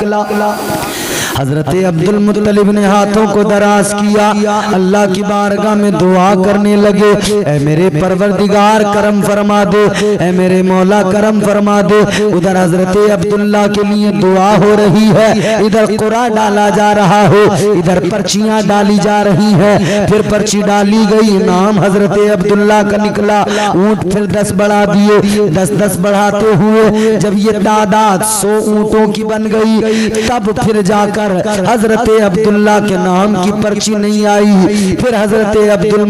हजरत अब्दुल मुत्तलिब ने हाथों को दराज किया, अल्लाह की बारगाह में दुआ करने लगे, ऐ मेरे परवरदिगार करम फरमा दे, ऐ मेरे मौला करम फरमा दे। उधर हजरत अब्दुल्ला के लिए दुआ हो रही है, इधर कुरा डाला जा रहा है, इधर पर्चियां डाली जा रही है। फिर पर्ची डाली गई, नाम हजरत अब्दुल्ला का निकला, ऊंट फिर 10 बढ़ा दिए, 10-10 बढ़ाते हुए जब ये तादाद 100 ऊंटों की बन गई, तब फिर जाकर हजरत अब्दुल्ला के नाम की पर्ची नहीं आई। फिर हजरत अब्दुल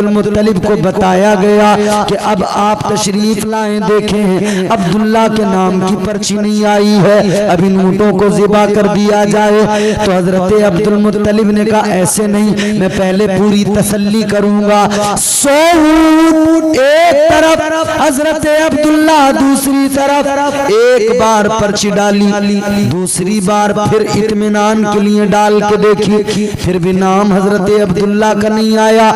मुत्तलिब को बताया गया कि अब आप तशरीफ लाएं, देखें अब्दुल्ला के नाम की पर्ची नहीं आई है, अब इन ऊंटों को ज़िबा कर दिया जाए। तो हजरत अब्दुल मुत्तलिब ने कहा ऐसे नहीं, मैं पहले पूरी तसल्ली करूंगा। 100 ऊंट एक तरफ, हजरत अब्दुल्ला दूसरी तरफ। एक बार पर्ची डाली, दूसरी बार फिर इत्मीनान के लिए डाल के देखी, फिर भी नाम हजरत अब्दुल्ला का नहीं आया।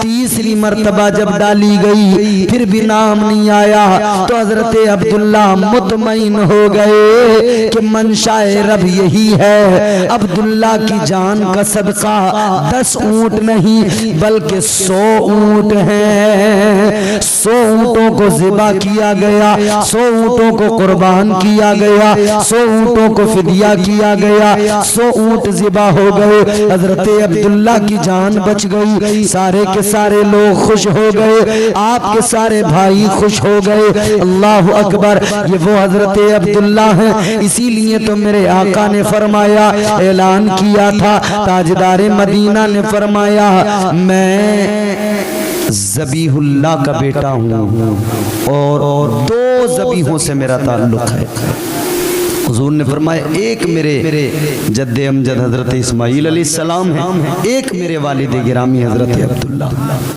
तीसरी मर्तबा जब डाली गई, फिर भी नाम नहीं आया, तो हजरत अब्दुल्ला मुतमईन हो गए कि मंशाए रब यही है। अब्दुल्ला की जान का सदका 10 ऊंट नहीं बल्कि 100 ऊंट हैं। 100 ऊंटों को ज़िबा किया गया, 100 ऊंटों को कुर्बान किया गया, 100 ऊंटों को फिदिया किया गया, 100 ऊंट ज़िबा हो गए। हजरत अब्दुल्ला की जान बच गई, सारे के सारे लोग खुश हो गए, आपके सारे भाई खुश हो गए। अल्लाह अकबर। ये वो हजरत अब्दुल्ला हैं, इसीलिए तो मेरे आका ने फरमाया, ऐलान किया था, ताजदारे मदीना ने फरमाया, मैं ज़बीहुल्लाह का बेटा हूँ और 2 ज़बीहों से मेरा ताल्लुक है। हुजूर ने फरमाया, एक मेरे जद्दे अमजद हजरत इस्माईल अलैहिस्सलाम है, एक मेरे वालिद गिरामी हजरत अब्दुल्ला।